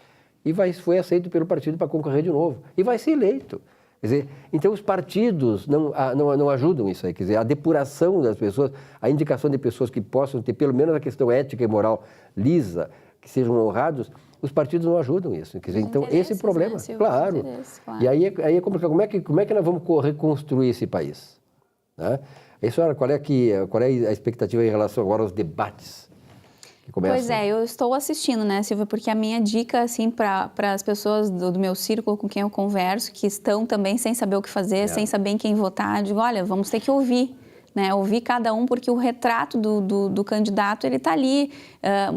Speaker 1: e foi aceito pelo partido para concorrer de novo e vai ser eleito. Quer dizer, então os partidos não ajudam isso aí, quer dizer, a depuração das pessoas, a indicação de pessoas que possam ter pelo menos a questão ética e moral lisa, que sejam honrados, os partidos não ajudam isso. Quer dizer, então, esse é o problema.
Speaker 5: Né, Silvio?
Speaker 1: Claro.
Speaker 5: Claro.
Speaker 1: E aí é complicado. Como é que nós vamos reconstruir esse país? Né? E, senhora, qual é a expectativa em relação agora aos debates que começam?
Speaker 5: Pois é, eu estou assistindo, né, Silvia, porque a minha dica, assim, para as pessoas do meu círculo com quem eu converso, que estão também sem saber o que fazer, sem saber em quem votar, eu digo, olha, vamos ter que ouvir. Né, ouvir cada um, porque o retrato do candidato, ele está ali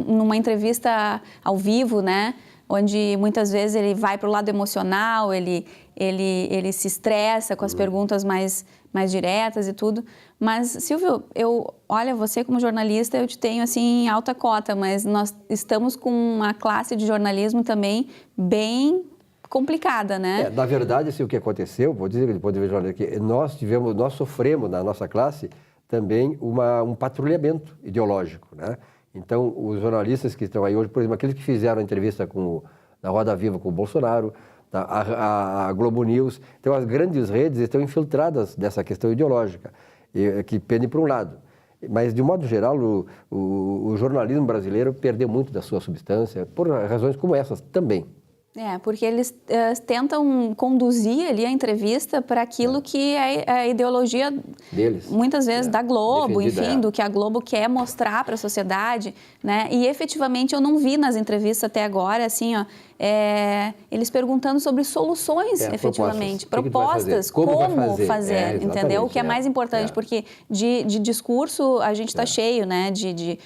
Speaker 5: numa entrevista ao vivo, né, onde muitas vezes ele vai para o lado emocional, ele se estressa com as perguntas mais diretas e tudo. Mas, Silvio, olha, você como jornalista, eu te tenho assim em alta cota, mas nós estamos com uma classe de jornalismo também bem complicada, né?
Speaker 1: Na verdade, assim, o que aconteceu, vou dizer depois de ver que nós sofremos na nossa classe também um patrulhamento ideológico, né? Então, os jornalistas que estão aí hoje, por exemplo, aqueles que fizeram a entrevista na Roda Viva com o Bolsonaro, a Globo News, então as grandes redes estão infiltradas dessa questão ideológica, que pendem para um lado. Mas, de modo geral, o jornalismo brasileiro perdeu muito da sua substância, por razões como essas também.
Speaker 5: Porque eles tentam conduzir ali a entrevista para aquilo que é a ideologia
Speaker 1: deles,
Speaker 5: muitas vezes da Globo,
Speaker 1: defendida,
Speaker 5: enfim, do que a Globo quer mostrar para a sociedade, né? E efetivamente eu não vi nas entrevistas até agora, assim, ó, eles perguntando sobre soluções, efetivamente, propostas, como fazer, entendeu? O que é mais importante, porque de discurso a gente está cheio, né? De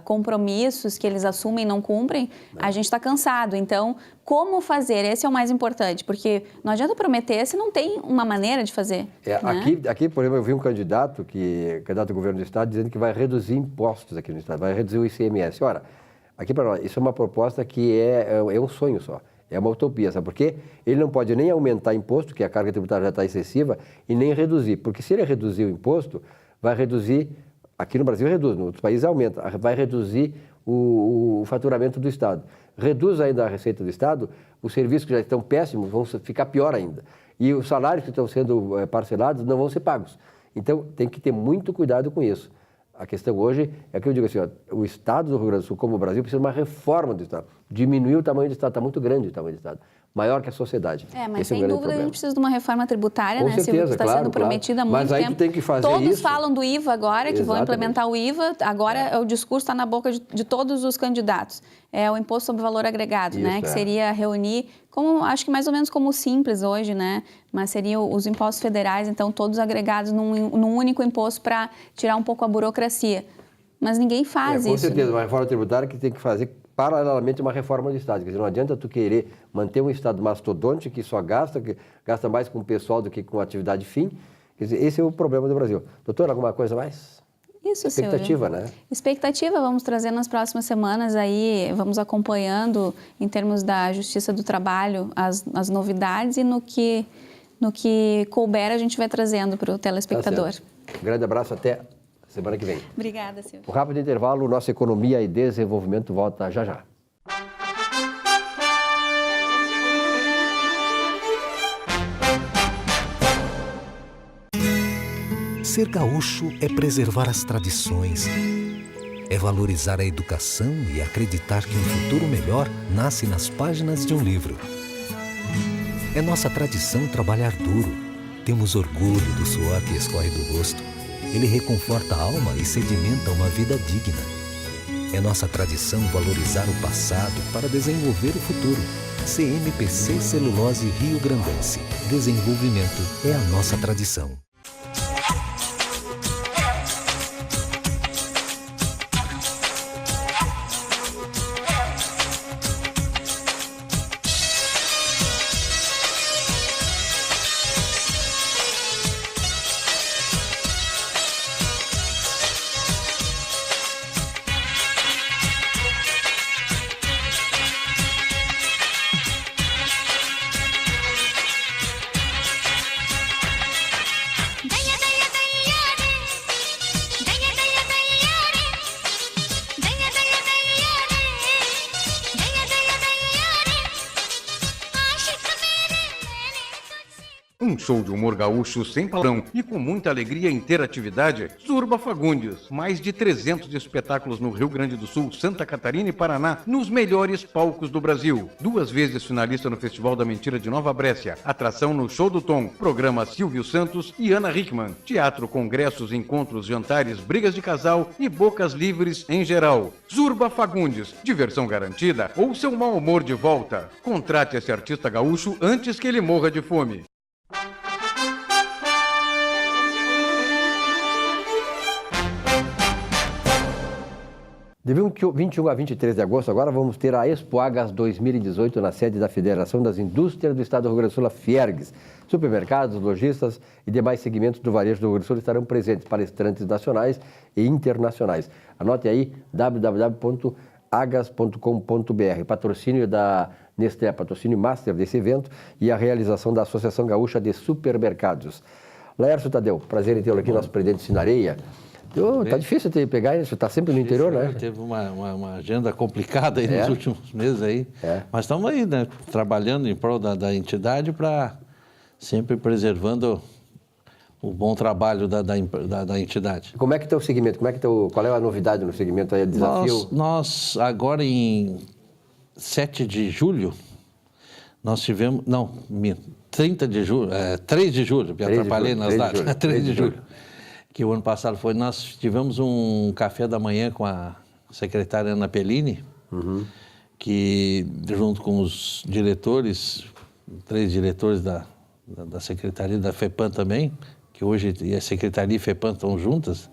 Speaker 5: compromissos que eles assumem e não cumprem, a gente está cansado. Então, como fazer? Esse é o mais importante, porque não adianta prometer se não tem uma maneira de fazer.
Speaker 1: Né? Aqui, por exemplo, eu vi um candidato do governo do Estado dizendo que vai reduzir impostos aqui no Estado, vai reduzir o ICMS. Ora, aqui para nós, isso é uma proposta que é um sonho só, é uma utopia, sabe por quê? Ele não pode nem aumentar imposto, que a carga tributária já está excessiva, e nem reduzir, porque se ele reduzir o imposto, vai reduzir, aqui no Brasil reduz, nos outros países aumenta, vai reduzir o faturamento do Estado. Reduz ainda a receita do Estado, os serviços que já estão péssimos vão ficar pior ainda. E os salários que estão sendo parcelados não vão ser pagos. Então, tem que ter muito cuidado com isso. A questão hoje é que eu digo assim, o Estado do Rio Grande do Sul, como o Brasil, precisa de uma reforma do Estado. Diminuir o tamanho do Estado, está muito grande o tamanho do Estado. Maior que a sociedade.
Speaker 5: Mas
Speaker 1: esse
Speaker 5: sem dúvida
Speaker 1: problema.
Speaker 5: A gente precisa de uma reforma tributária,
Speaker 1: com
Speaker 5: né, Silvio, que está sendo prometida há muito tempo.
Speaker 1: Mas aí tu tem que fazer
Speaker 5: Todos
Speaker 1: isso.
Speaker 5: falam do IVA agora, que vão implementar o IVA. Agora o discurso está na boca de todos os candidatos. É o Imposto sobre Valor Agregado, né, que seria reunir, acho que mais ou menos como o Simples hoje, né, mas seriam os impostos federais, então todos agregados num único imposto para tirar um pouco a burocracia. Mas ninguém faz isso.
Speaker 1: Com certeza, uma reforma tributária que tem que fazer paralelamente uma reforma do Estado. Quer dizer, não adianta tu querer manter um Estado mastodonte que só gasta mais com o pessoal do que com a atividade fim. Quer dizer, esse é o problema do Brasil. Doutor, alguma coisa mais?
Speaker 5: Isso,
Speaker 1: expectativa,
Speaker 5: Silvio.
Speaker 1: Né?
Speaker 5: Expectativa, vamos trazer nas próximas semanas aí, vamos acompanhando em termos da Justiça do Trabalho as novidades e no que couber a gente vai trazendo para o telespectador.
Speaker 1: Grande abraço, até semana que vem.
Speaker 5: Obrigada, Silvio.
Speaker 1: Um rápido intervalo, nossa Economia e Desenvolvimento volta já já.
Speaker 4: Ser gaúcho é preservar as tradições, é valorizar a educação e acreditar que um futuro melhor nasce nas páginas de um livro. É nossa tradição trabalhar duro. Temos orgulho do suor que escorre do rosto. Ele reconforta a alma e sedimenta uma vida digna. É nossa tradição valorizar o passado para desenvolver o futuro. CMPC Celulose Rio Grandense. Desenvolvimento é a nossa tradição.
Speaker 6: Um show de humor gaúcho sem palavrão e com muita alegria e interatividade. Zurba Fagundes. Mais de 300 espetáculos no Rio Grande do Sul, Santa Catarina e Paraná, nos melhores palcos do Brasil. 2 vezes finalista no Festival da Mentira de Nova Brécia. Atração no Show do Tom. Programa Silvio Santos e Ana Hickman. Teatro, congressos, encontros, jantares, brigas de casal e bocas livres em geral. Zurba Fagundes. Diversão garantida ou seu mau humor de volta. Contrate esse artista gaúcho antes que ele morra de fome.
Speaker 1: De 21 a 23 de agosto, agora vamos ter a Expo Agas 2018 na sede da Federação das Indústrias do Estado do Rio Grande do Sul, a Fiergs. Supermercados, lojistas e demais segmentos do varejo do Rio Grande do Sul estarão presentes, palestrantes nacionais e internacionais. Anote aí, www.agas.com.br. Patrocínio da Nestlé, patrocínio master desse evento e a realização da Associação Gaúcha de Supermercados. Laércio Tadeu, prazer em tê-lo aqui, nosso presidente de Sinareia. Tá difícil de pegar isso, tá sempre no interior, né?
Speaker 7: Teve uma agenda complicada aí nos últimos meses aí, mas estamos aí, né, trabalhando em prol da entidade para sempre preservando o bom trabalho da entidade.
Speaker 1: Como é que está o segmento? Qual é a novidade no segmento aí, desafio?
Speaker 7: Nós agora em 7 de julho, nós tivemos, 30 de julho, 3 de julho, me atrapalhei nas datas, 3 de julho. Que o ano passado nós tivemos um café da manhã com a secretária Ana Pellini, que junto com os diretores, 3 diretores da Secretaria da FEPAM também, que hoje a Secretaria e FEPAM estão juntas,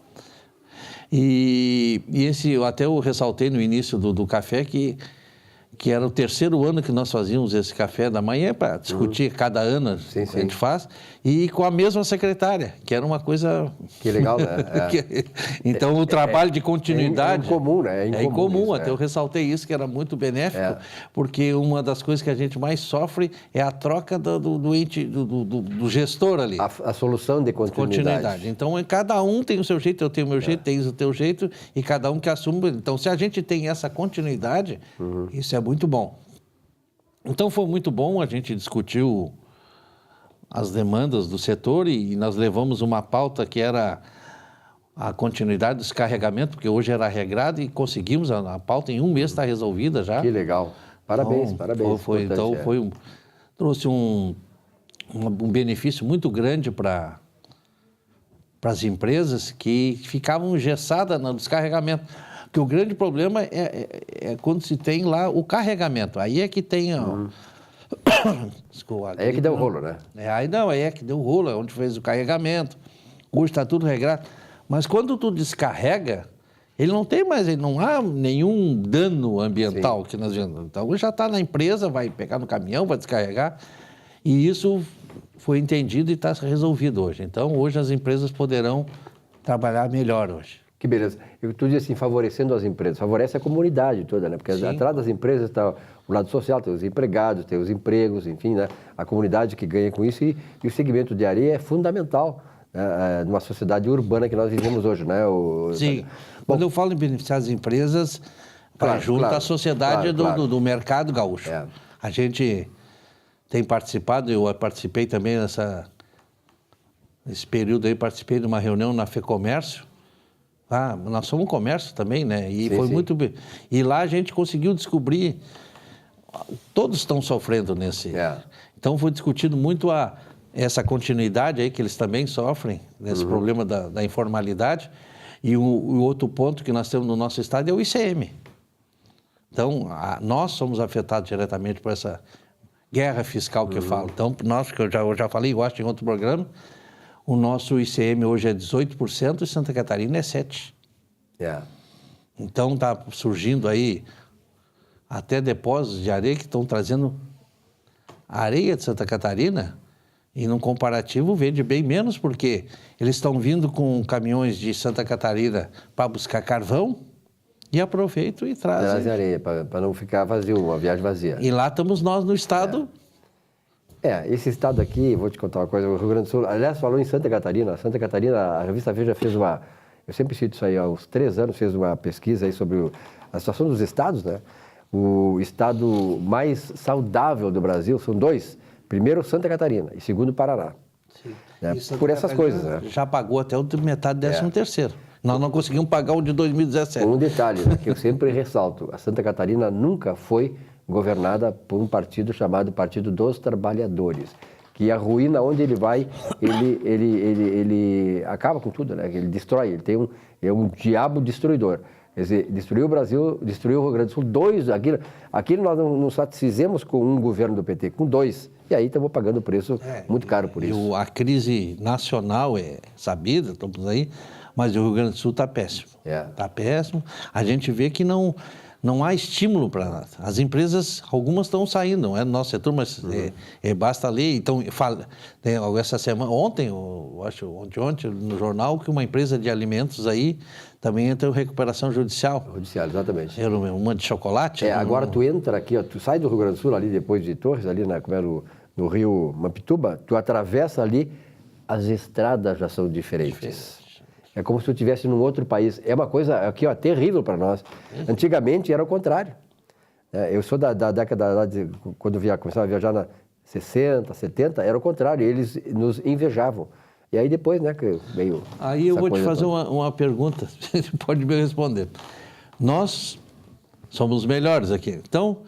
Speaker 7: e esse, até eu ressaltei no início do café que era o 3º ano que nós fazíamos esse café da manhã para discutir cada ano que a gente faz, e com a mesma secretária, que era uma coisa...
Speaker 1: Que legal, né?
Speaker 7: Então, o trabalho de continuidade...
Speaker 1: É incomum, né?
Speaker 7: É incomum, até eu ressaltei isso, que era muito benéfico, porque uma das coisas que a gente mais sofre é a troca do gestor ali.
Speaker 1: A solução de continuidade.
Speaker 7: Então, cada um tem o seu jeito, eu tenho o meu jeito, tens o teu jeito, e cada um que assume. Então, se a gente tem essa continuidade, isso é muito bom. Então, foi muito bom, a gente discutiu as demandas do setor e nós levamos uma pauta que era a continuidade do descarregamento, porque hoje era regrado e conseguimos, a pauta em 1 mês está resolvida já.
Speaker 1: Que legal. Parabéns, parabéns.
Speaker 7: Trouxe um benefício muito grande para as empresas que ficavam engessadas no descarregamento. Porque o grande problema é quando se tem lá o carregamento. Aí é que tem...
Speaker 1: Aí é que deu rolo, né?
Speaker 7: Aí é que deu rolo, é onde fez o carregamento. Hoje está tudo regrado. Mas quando tu descarrega, ele não há nenhum dano ambiental que nós vemos. Então, já está na empresa, vai pegar no caminhão, vai descarregar. E isso foi entendido e está resolvido hoje. Então, hoje as empresas poderão trabalhar melhor hoje.
Speaker 1: Que beleza. Tu diz assim, favorecendo as empresas, favorece a comunidade toda, né? Porque atrás das empresas está o lado social, tem os empregados, tem os empregos, enfim, né? A comunidade que ganha com isso e o segmento de areia é fundamental, né? Numa sociedade urbana que nós vivemos hoje, né?
Speaker 7: Sim. Quando eu falo em beneficiar as empresas, junto à sociedade do mercado gaúcho. A gente tem participado, eu participei também nesse período aí, participei de uma reunião na FEComércio. Nós somos um comércio também, né? E foi muito bem. E lá a gente conseguiu descobrir, todos estão sofrendo nesse. Então foi discutido muito essa continuidade aí que eles também sofrem, nesse problema da informalidade. E o outro ponto que nós temos no nosso estado é o ICM. Então, nós somos afetados diretamente por essa guerra fiscal que eu falo. Então, nós, que eu já falei, eu acho, em outro programa, o nosso ICM hoje é 18% e Santa Catarina é 7%. Então, está surgindo aí até depósitos de areia que estão trazendo areia de Santa Catarina e, num comparativo, vende bem menos, porque eles estão vindo com caminhões de Santa Catarina para buscar carvão e aproveitam e trazem
Speaker 1: areia, para não ficar vazio, uma viagem vazia.
Speaker 7: E lá estamos nós no estado...
Speaker 1: Esse estado aqui, vou te contar uma coisa, o Rio Grande do Sul, aliás, falou em Santa Catarina, a revista Veja fez eu sempre cito isso aí, há uns 3 anos, fez uma pesquisa aí sobre a situação dos estados, né? O estado mais saudável do Brasil, são 2, Primeiro Santa Catarina e segundo Paraná. Né? Por essas coisas, né?
Speaker 7: Já pagou até metade do 13º. Nós não conseguimos pagar o de 2017.
Speaker 1: Um detalhe, né, que eu sempre ressalto, a Santa Catarina nunca foi governada por um partido chamado Partido dos Trabalhadores, que a ruína onde ele vai, ele acaba com tudo, né? Ele destrói, é um diabo destruidor. Quer dizer, destruiu o Brasil, destruiu o Rio Grande do Sul, aquilo nós não satisfizemos com um governo do PT, com 2. E aí estamos pagando o preço muito caro por isso.
Speaker 7: A crise nacional é sabida, estamos aí, mas o Rio Grande do Sul está péssimo. Está péssimo. A gente vê que não há estímulo para nada. As empresas, algumas estão saindo, não é no nosso setor, mas basta ler. Então, essa semana, ontem no jornal, que uma empresa de alimentos aí também entra em recuperação judicial.
Speaker 1: Judicial, exatamente.
Speaker 7: Era uma de chocolate.
Speaker 1: Agora tu entra aqui, ó, tu sai do Rio Grande do Sul, ali depois de Torres, ali no rio Mampituba, tu atravessa ali, as estradas já são diferentes. É como se tu estivesse num outro país. É uma coisa aqui, ó, terrível para nós. Antigamente era o contrário. Eu sou da década quando começava a viajar na 60, 70, era o contrário. Eles nos invejavam. E aí depois, né, que veio.
Speaker 7: Aí eu vou te fazer uma pergunta, você pode me responder. Nós somos os melhores aqui. Então,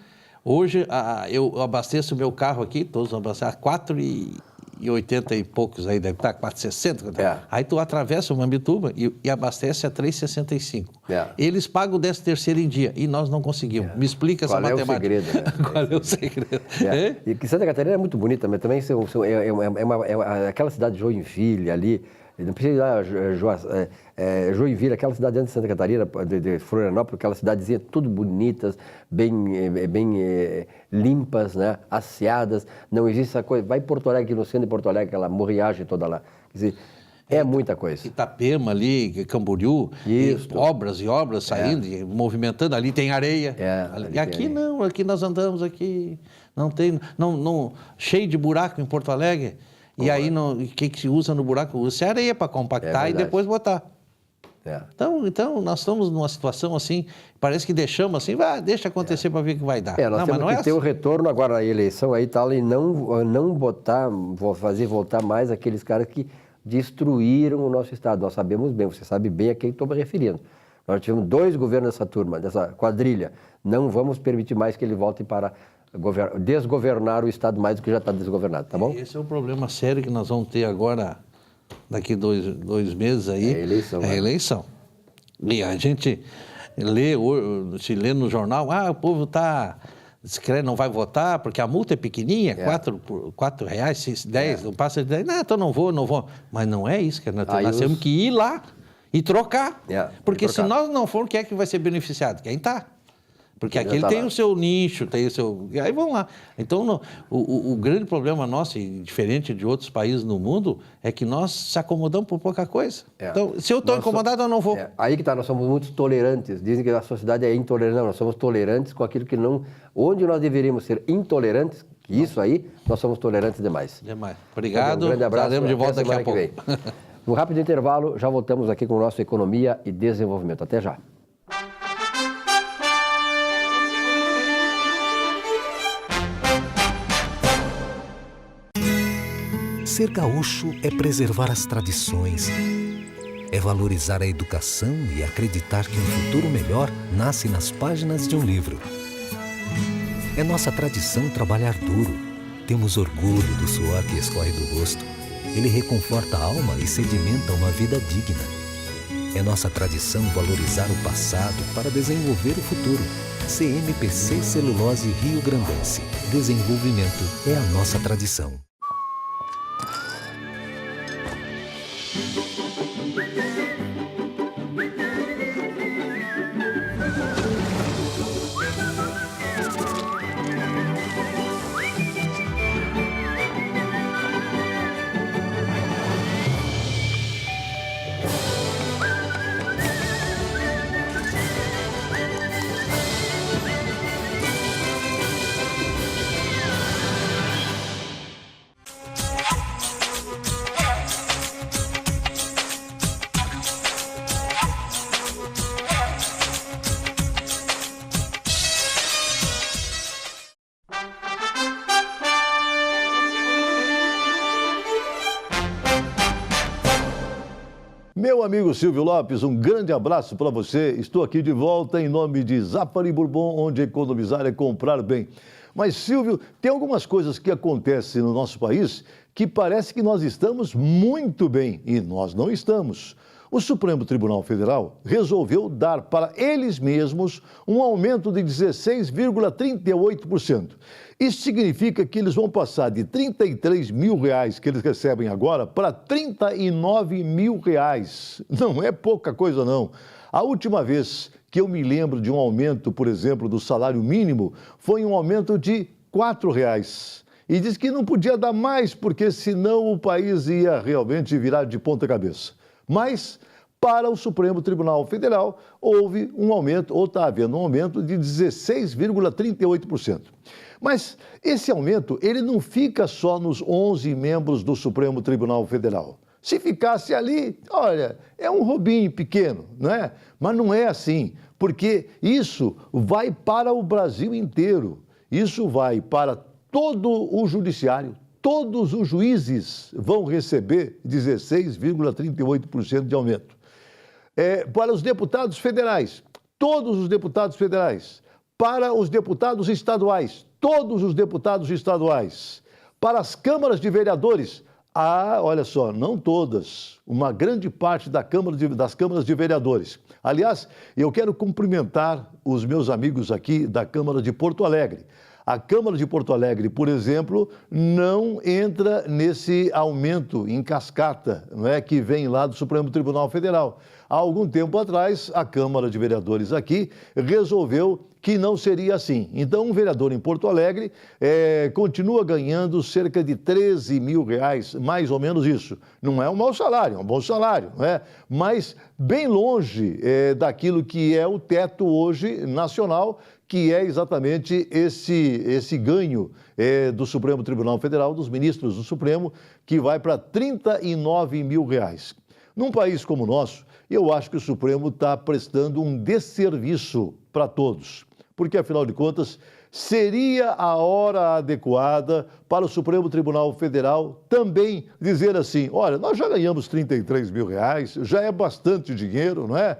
Speaker 7: hoje eu abasteço o meu carro aqui, todos abastecem, 4,80 e poucos aí, deve estar 4,60. Aí tu atravessa o Mampituba e abastece a 3,65. Eles pagam o 13º em dia e nós não conseguimos. Me explica essa matemática.
Speaker 1: Qual é o segredo? Né?
Speaker 7: Qual é o segredo?
Speaker 1: E que Santa Catarina é muito bonita, mas também aquela cidade de Joinville ali, não precisa ir lá, Joinville, aquela cidade antes de Santa Catarina, de Florianópolis, aquela cidadezinha, tudo bonitas, bem limpas, né? Asseadas, não existe essa coisa. Vai em Porto Alegre, no centro de Porto Alegre, aquela morriagem toda lá. Quer dizer, é muita coisa.
Speaker 7: Itapema ali, Camboriú, obras e obras saindo, movimentando, ali tem areia. E aqui não, aqui nós andamos aqui, não tem, cheio de buraco em Porto Alegre. E aí, o que se usa no buraco? Usa areia para compactar e depois botar. Então, nós estamos numa situação assim, parece que deixamos assim, deixa acontecer para ver o que vai dar.
Speaker 1: Nós temos que ter o retorno agora na eleição aí tal, e não fazer voltar mais aqueles caras que destruíram o nosso Estado. Nós sabemos bem, você sabe bem a quem estou me referindo. Nós tivemos 2 governos dessa turma, dessa quadrilha. Não vamos permitir mais que ele volte para desgovernar o Estado mais do que já está desgovernado, tá bom?
Speaker 7: Esse é o problema sério que nós vamos ter agora, daqui 2 meses aí.
Speaker 1: É a eleição.
Speaker 7: E a gente lê no jornal, o povo não vai votar porque a multa é pequenininha, R$4, R$10, não passa de 10, então não vou. Mas não é isso, nós temos que ir lá e trocar. Porque se nós não formos, quem é que vai ser beneficiado? Quem está. Porque aqui ele tem o seu nicho, tem o seu... Aí vão lá. Então, o grande problema nosso, e diferente de outros países no mundo, é que nós se acomodamos por pouca coisa. Então, se eu estou incomodado, eu não vou.
Speaker 1: Aí que está, nós somos muito tolerantes. Dizem que a sociedade é intolerante. Não, nós somos tolerantes com aquilo que não... Onde nós deveríamos ser intolerantes, que isso aí, nós somos tolerantes demais.
Speaker 7: Obrigado.
Speaker 1: Um grande abraço.
Speaker 7: Estaremos de volta daqui a pouco.
Speaker 1: No rápido intervalo, já voltamos aqui com o nosso Economia e Desenvolvimento. Até já.
Speaker 4: Ser gaúcho é preservar as tradições, é valorizar a educação e acreditar que um futuro melhor nasce nas páginas de um livro. É nossa tradição trabalhar duro. Temos orgulho do suor que escorre do rosto. Ele reconforta a alma e sedimenta uma vida digna. É nossa tradição valorizar o passado para desenvolver o futuro. CMPC Celulose Rio Grandense. Desenvolvimento é a nossa tradição.
Speaker 8: Meu amigo Silvio Lopes, um grande abraço para você. Estou aqui de volta em nome de Zafari Bourbon, onde economizar é comprar bem. Mas, Silvio, tem algumas coisas que acontecem no nosso país que parece que nós estamos muito bem e nós não estamos. O Supremo Tribunal Federal resolveu dar para eles mesmos um aumento de 16,38%. Isso significa que eles vão passar de R$33 mil que eles recebem agora para R$39 mil. Não é pouca coisa, não. A última vez que eu me lembro de um aumento, por exemplo, do salário mínimo, foi um aumento de R$4. E diz que não podia dar mais, porque senão o país ia realmente virar de ponta cabeça. Mas, para o Supremo Tribunal Federal, houve um aumento, ou está havendo um aumento de 16,38%. Mas esse aumento, ele não fica só nos 11 membros do Supremo Tribunal Federal. Se ficasse ali, olha, é um roubinho pequeno, não é? Mas não é assim, porque isso vai para o Brasil inteiro. Isso vai para todo o judiciário. Todos os juízes vão receber 16,38% de aumento. Para os deputados federais, todos os deputados federais. Para os deputados estaduais, todos os deputados estaduais. Para as câmaras de vereadores, olha só, não todas, uma grande parte das câmaras de vereadores. Aliás, eu quero cumprimentar os meus amigos aqui da Câmara de Porto Alegre. A Câmara de Porto Alegre, por exemplo, não entra nesse aumento em cascata, não é, que vem lá do Supremo Tribunal Federal. Há algum tempo atrás, a Câmara de Vereadores aqui resolveu que não seria assim. Então, um vereador em Porto Alegre continua ganhando cerca de R$13 mil, mais ou menos isso. Não é um mau salário, é um bom salário, não é? Mas bem longe daquilo que é o teto hoje nacional, que é exatamente esse ganho do Supremo Tribunal Federal, dos ministros do Supremo, que vai para R$39 mil. Num país como o nosso, eu acho que o Supremo está prestando um desserviço para todos, porque, afinal de contas, seria a hora adequada para o Supremo Tribunal Federal também dizer assim, olha, nós já ganhamos R$33 mil, já é bastante dinheiro, não é?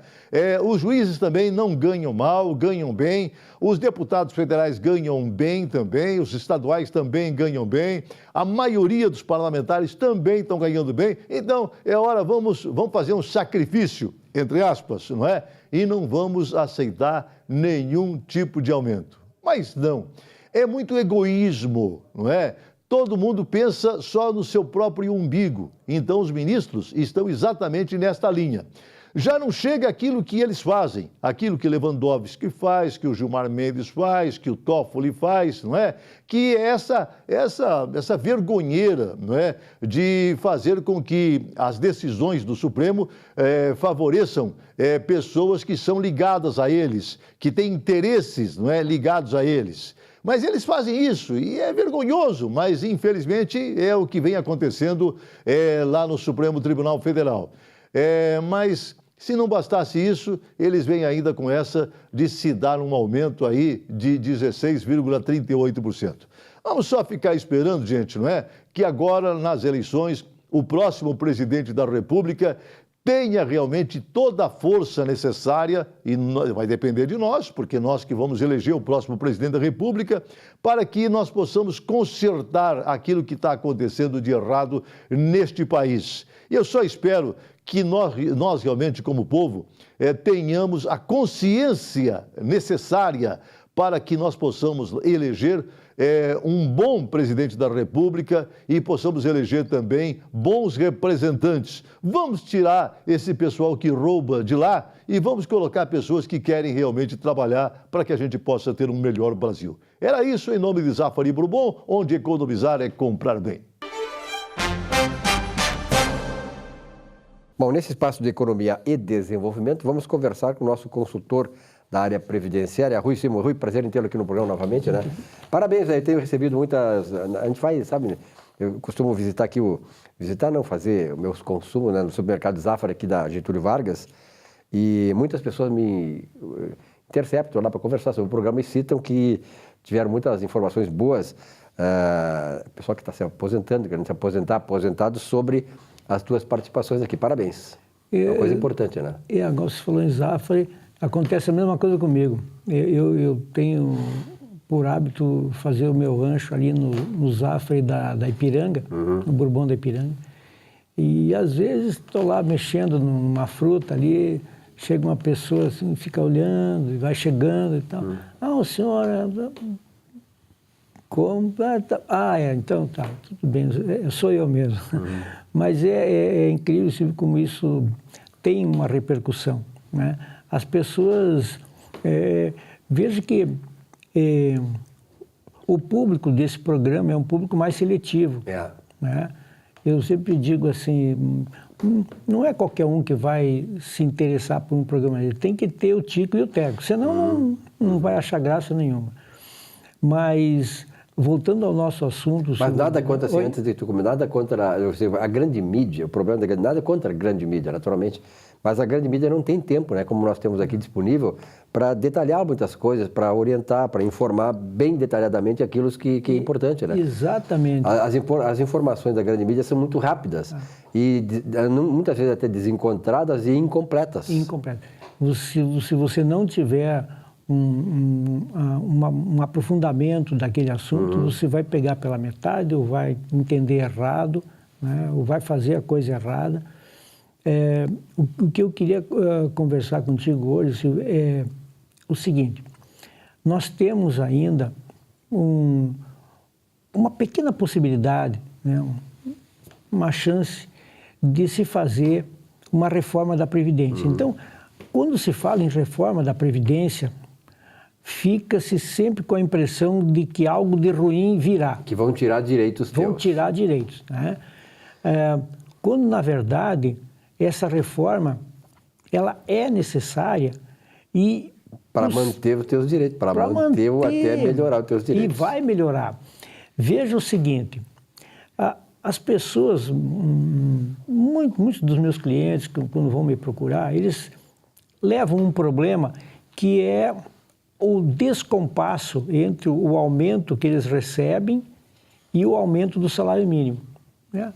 Speaker 8: Os juízes também não ganham mal, ganham bem, os deputados federais ganham bem também, os estaduais também ganham bem, a maioria dos parlamentares também estão ganhando bem, então é hora, vamos fazer um sacrifício, entre aspas, não é? E não vamos aceitar nenhum tipo de aumento. Mas não, é muito egoísmo, não é? Todo mundo pensa só no seu próprio umbigo. Então os ministros estão exatamente nesta linha. Já não chega aquilo que eles fazem, aquilo que Lewandowski faz, que o Gilmar Mendes faz, que o Toffoli faz, não é? Que é essa vergonheira, não é? De fazer com que as decisões do Supremo favoreçam pessoas que são ligadas a eles, que têm interesses, não é? Ligados a eles. Mas eles fazem isso e é vergonhoso, mas infelizmente é o que vem acontecendo lá no Supremo Tribunal Federal. Mas se não bastasse isso, eles vêm ainda com essa de se dar um aumento aí de 16,38%. Vamos só ficar esperando, gente, não é? Que agora, nas eleições, o próximo presidente da República tenha realmente toda a força necessária, e vai depender de nós, porque nós que vamos eleger o próximo presidente da República, para que nós possamos consertar aquilo que está acontecendo de errado neste país. E eu só espero que nós realmente, como povo, tenhamos a consciência necessária para que nós possamos eleger um bom presidente da República e possamos eleger também bons representantes. Vamos tirar esse pessoal que rouba de lá e vamos colocar pessoas que querem realmente trabalhar para que a gente possa ter um melhor Brasil. Era isso em nome de Zafari Bourbon, onde economizar é comprar bem.
Speaker 1: Bom, nesse espaço de economia e desenvolvimento, vamos conversar com o nosso consultor da área previdenciária, Rui Simon. Rui, prazer em tê-lo aqui no programa novamente, né? Parabéns, aí tenho recebido muitas... A gente faz, sabe, eu costumo visitar aqui fazer os meus consumos, né, no supermercado Zafari aqui da Getúlio Vargas, e muitas pessoas me interceptam lá para conversar sobre o programa e citam que tiveram muitas informações boas, pessoal que está se aposentando, querendo se aposentar, aposentado, sobre as tuas participações aqui. Parabéns. É uma coisa importante, né?
Speaker 9: E agora você falou em Zafari, acontece a mesma coisa comigo. Eu tenho por hábito fazer o meu rancho ali no Zafari da Ipiranga, no Bourbon da Ipiranga. E às vezes estou lá mexendo numa fruta ali, chega uma pessoa assim, fica olhando, e vai chegando e tal. O senhor... Como? Então tá, tudo bem, sou eu mesmo. Mas é incrível, Silvio, como isso tem uma repercussão, né? As pessoas... vejo que o público desse programa é um público mais seletivo. Né? Eu sempre digo assim, não é qualquer um que vai se interessar por um programa dele, tem que ter o tico e o teco, senão não vai achar graça nenhuma. Mas... voltando ao nosso assunto...
Speaker 1: Mas nada contra, assim, antes de tu comentar, nada contra a grande mídia, o problema da grande... Nada contra a grande mídia, naturalmente, mas a grande mídia não tem tempo, né, como nós temos aqui disponível, para detalhar muitas coisas, para orientar, para informar bem detalhadamente aquilo que é importante, né?
Speaker 9: Exatamente.
Speaker 1: As informações da grande mídia são muito rápidas e muitas vezes até desencontradas e incompletas.
Speaker 9: Incompletas. Se você não tiver... um aprofundamento daquele assunto, você vai pegar pela metade ou vai entender errado, né? Ou vai fazer a coisa errada. O que eu queria conversar contigo hoje, Silvio, é o seguinte: nós temos ainda uma pequena possibilidade, né? Uma chance de se fazer uma reforma da Previdência. Então, quando se fala em reforma da Previdência, fica-se sempre com a impressão de que algo de ruim virá.
Speaker 1: Que vão tirar direitos teus.
Speaker 9: Vão tirar direitos, né? Quando, na verdade, essa reforma, ela é necessária e...
Speaker 1: para manter os teus direitos, para manter ou até melhorar os teus direitos.
Speaker 9: E vai melhorar. Veja o seguinte, as pessoas, muitos dos meus clientes, quando vão me procurar, eles levam um problema que é o descompasso entre o aumento que eles recebem e o aumento do salário mínimo.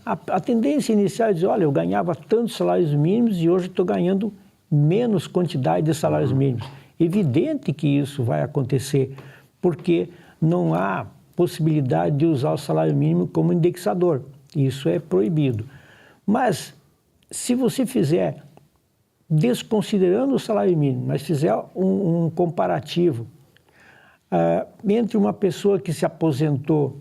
Speaker 9: A tendência inicial é dizer, olha, eu ganhava tantos salários mínimos e hoje estou ganhando menos quantidade de salários mínimos. Evidente que isso vai acontecer, porque não há possibilidade de usar o salário mínimo como indexador. Isso é proibido. Mas, se você fizer, desconsiderando o salário mínimo, mas fizer um comparativo entre uma pessoa que se aposentou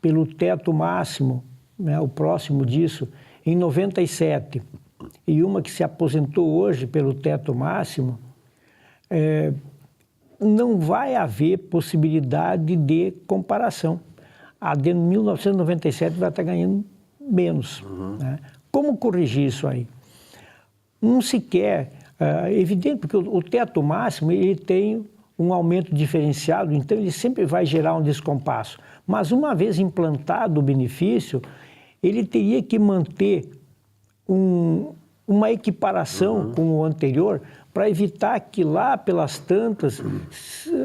Speaker 9: pelo teto máximo, né, o próximo disso, em 97, e uma que se aposentou hoje pelo teto máximo, não vai haver possibilidade de comparação. A de 1997 vai estar ganhando menos. Né? Como corrigir isso aí? Não se quer, evidente, porque o teto máximo ele tem um aumento diferenciado, então ele sempre vai gerar um descompasso. Mas uma vez implantado o benefício, ele teria que manter uma equiparação com o anterior para evitar que lá pelas tantas,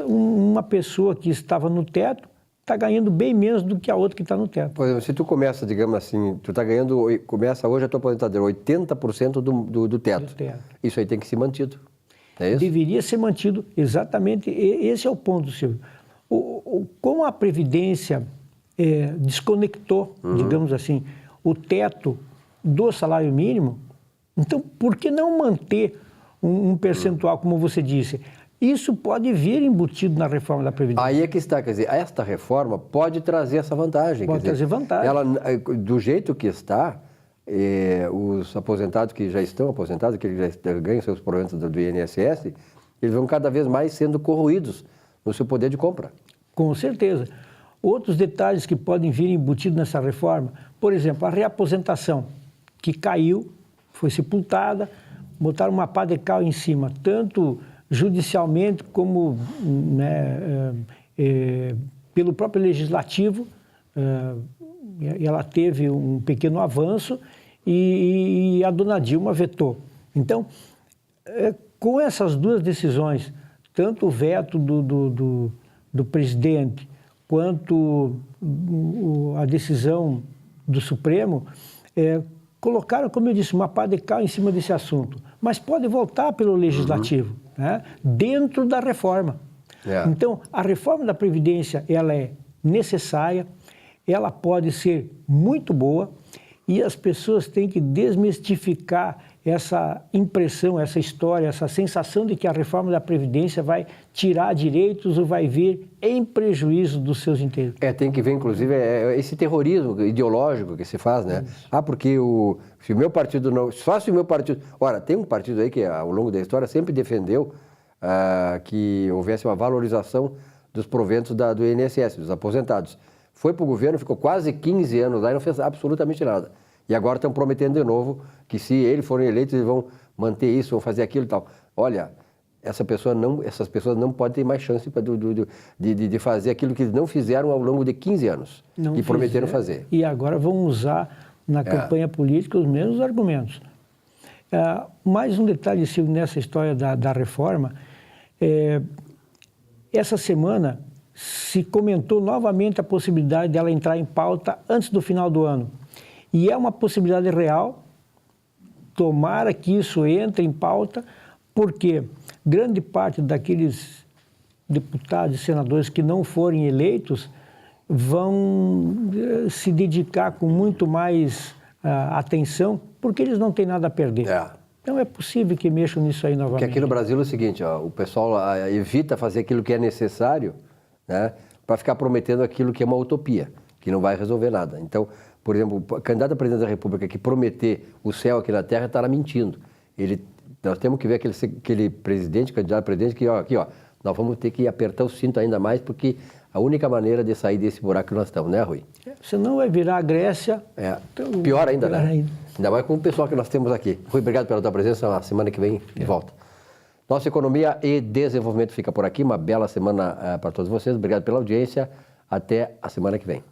Speaker 9: uma pessoa que estava no teto está ganhando bem menos do que a outra que está no teto.
Speaker 1: Por exemplo, se tu começa, digamos assim, tu está ganhando, começa hoje a tua aposentadoria, 80% do teto. Isso aí tem que ser mantido. É isso?
Speaker 9: Deveria ser mantido, exatamente. Esse é o ponto, Silvio. Como a Previdência desconectou, digamos assim, o teto do salário mínimo, então por que não manter um percentual, como você disse? Isso pode vir embutido na reforma da Previdência.
Speaker 1: Aí é que está, quer dizer, esta reforma pode trazer essa vantagem.
Speaker 9: Pode trazer vantagem.
Speaker 1: Ela, do jeito que está, os aposentados que já estão aposentados, que já ganham seus proventos do INSS, eles vão cada vez mais sendo corroídos no seu poder de compra.
Speaker 9: Com certeza. Outros detalhes que podem vir embutidos nessa reforma, por exemplo, a reaposentação, que caiu, foi sepultada, botaram uma pá de cal em cima, tanto judicialmente como pelo próprio legislativo, ela teve um pequeno avanço e a dona Dilma vetou. Então, com essas duas decisões, tanto o veto do presidente quanto a decisão do Supremo, colocaram, como eu disse, uma pá de cal em cima desse assunto, mas pode voltar pelo Legislativo, né? Dentro da reforma. Então, a reforma da Previdência, ela é necessária, ela pode ser muito boa e as pessoas têm que desmistificar essa impressão, essa história, essa sensação de que a reforma da Previdência vai tirar direitos ou vai vir em prejuízo dos seus inteiros.
Speaker 1: Tem que ver, inclusive, esse terrorismo ideológico que se faz, né? Porque se o meu partido não... Só se o meu partido... Ora, tem um partido aí que, ao longo da história, sempre defendeu que houvesse uma valorização dos proventos do INSS, dos aposentados. Foi para o governo, ficou quase 15 anos lá e não fez absolutamente nada. E agora estão prometendo de novo que se eles forem eleitos, eles vão manter isso, vão fazer aquilo e tal. Olha, essas pessoas não podem ter mais chance de fazer aquilo que eles não fizeram ao longo de 15 anos e prometeram fazer.
Speaker 9: E agora vão usar na campanha política os mesmos argumentos. Mais um detalhe, Silvio, nessa história da reforma. Essa semana se comentou novamente a possibilidade dela entrar em pauta antes do final do ano. E é uma possibilidade real, tomara que isso entre em pauta, porque grande parte daqueles deputados e senadores que não forem eleitos vão se dedicar com muito mais atenção, porque eles não têm nada a perder. Então é possível que mexam nisso aí novamente.
Speaker 1: Porque aqui no Brasil é o seguinte, o pessoal evita fazer aquilo que é necessário, né, para ficar prometendo aquilo que é uma utopia, que não vai resolver nada. Então, por exemplo, o candidato a presidente da República que prometer o céu aqui na terra estará mentindo. Nós temos que ver aquele presidente, candidato a presidente, que aqui, nós vamos ter que apertar o cinto ainda mais, porque a única maneira de sair desse buraco que nós estamos, né, Rui?
Speaker 9: Senão vai virar a Grécia.
Speaker 1: Então, pior ainda, né? Ainda mais com o pessoal que nós temos aqui. Rui, obrigado pela tua presença. Na semana que vem, de volta. Nossa Economia e Desenvolvimento fica por aqui. Uma bela semana para todos vocês. Obrigado pela audiência. Até a semana que vem.